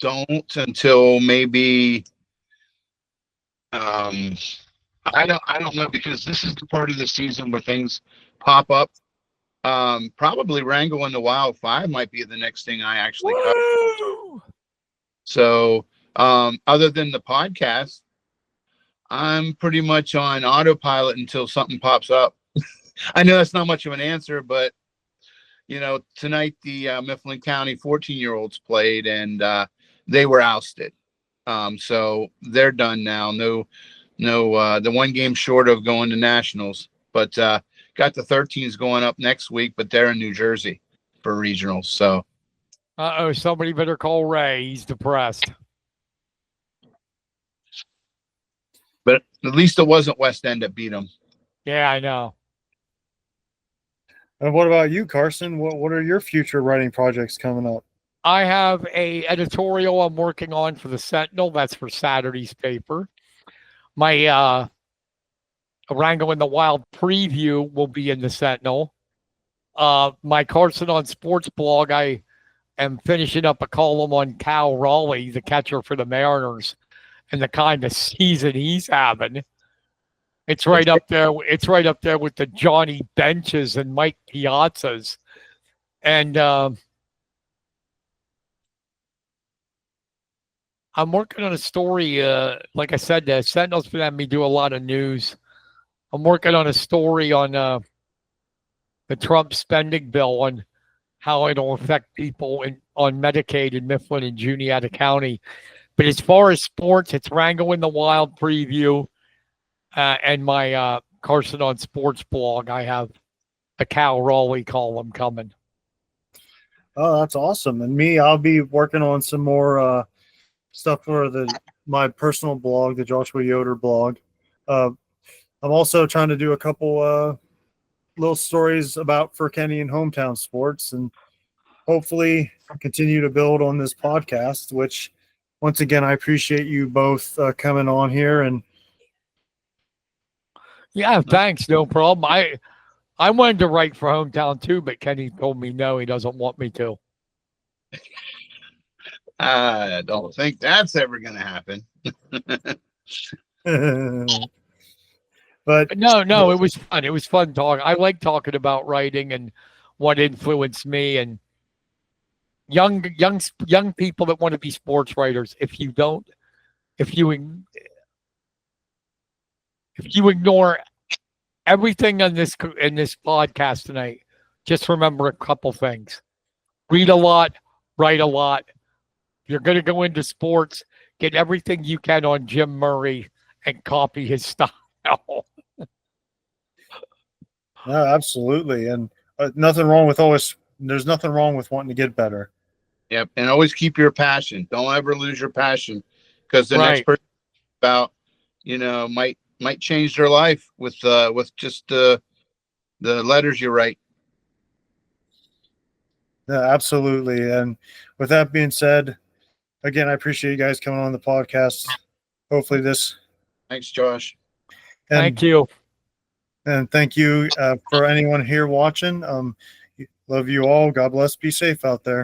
S3: don't, until maybe I don't know, because this is the part of the season where things pop up. Probably Wrangle in the Wild 5 might be the next thing I actually cover. So, other than the podcast, I'm pretty much on autopilot until something pops up. I know that's not much of an answer, but tonight the Mifflin County 14-year-olds played, and they were ousted. So they're done now. No, the one game short of going to nationals, but got the 13s going up next week, but they're in New Jersey for regionals. So,
S2: somebody better call Ray. He's depressed.
S3: But at least it wasn't West End that beat them.
S2: Yeah, I know.
S1: And what about you, Carson? What are your future writing projects coming up?
S2: I have a editorial I'm working on for the Sentinel. That's for Saturday's paper. My Wrangle in the Wild preview will be in the Sentinel. My Carson on Sports blog, I am finishing up a column on Cal Raleigh, the catcher for the Mariners, and the kind of season he's having. It's right up there. It's right up there with the Johnny Benches and Mike Piazzas. And I'm working on a story. Like I said, the Sentinel's been having me do a lot of news. I'm working on a story on the Trump spending bill, on how it'll affect people on Medicaid in Mifflin and Juniata County. But as far as sports, it's Wrangle in the Wild preview. And my Carson on Sports blog, I have a Cal Raleigh column coming.
S1: Oh, that's awesome. And me, I'll be working on some more stuff for my personal blog, the Joshua Yoder blog. I'm also trying to do a couple little stories for Kenny and hometown sports, and hopefully continue to build on this podcast, which, once again, I appreciate you both coming on here. And
S2: yeah, thanks. No problem. I wanted to write for hometown too, but Kenny told me no, he doesn't want me to.
S3: I don't think that's ever going to happen.
S1: But
S2: No, it was fun. It was fun talking. I like talking about writing and what influenced me and young people that want to be sports writers. If you ignore everything in this podcast tonight, just remember a couple things. Read a lot, write a lot. If you're going to go into sports, get everything you can on Jim Murray and copy his style.
S1: no, absolutely. And there's nothing wrong with wanting to get better.
S3: Yep. And always keep your passion. Don't ever lose your passion, because the next
S2: Right.
S3: person about, might change their life with just the letters you write.
S1: Yeah, absolutely. And with that being said, again, I appreciate you guys coming on the podcast. Hopefully this.
S3: Thanks, Josh.
S2: Thank you.
S1: And thank you for anyone here watching. Love you all. God bless. Be safe out there.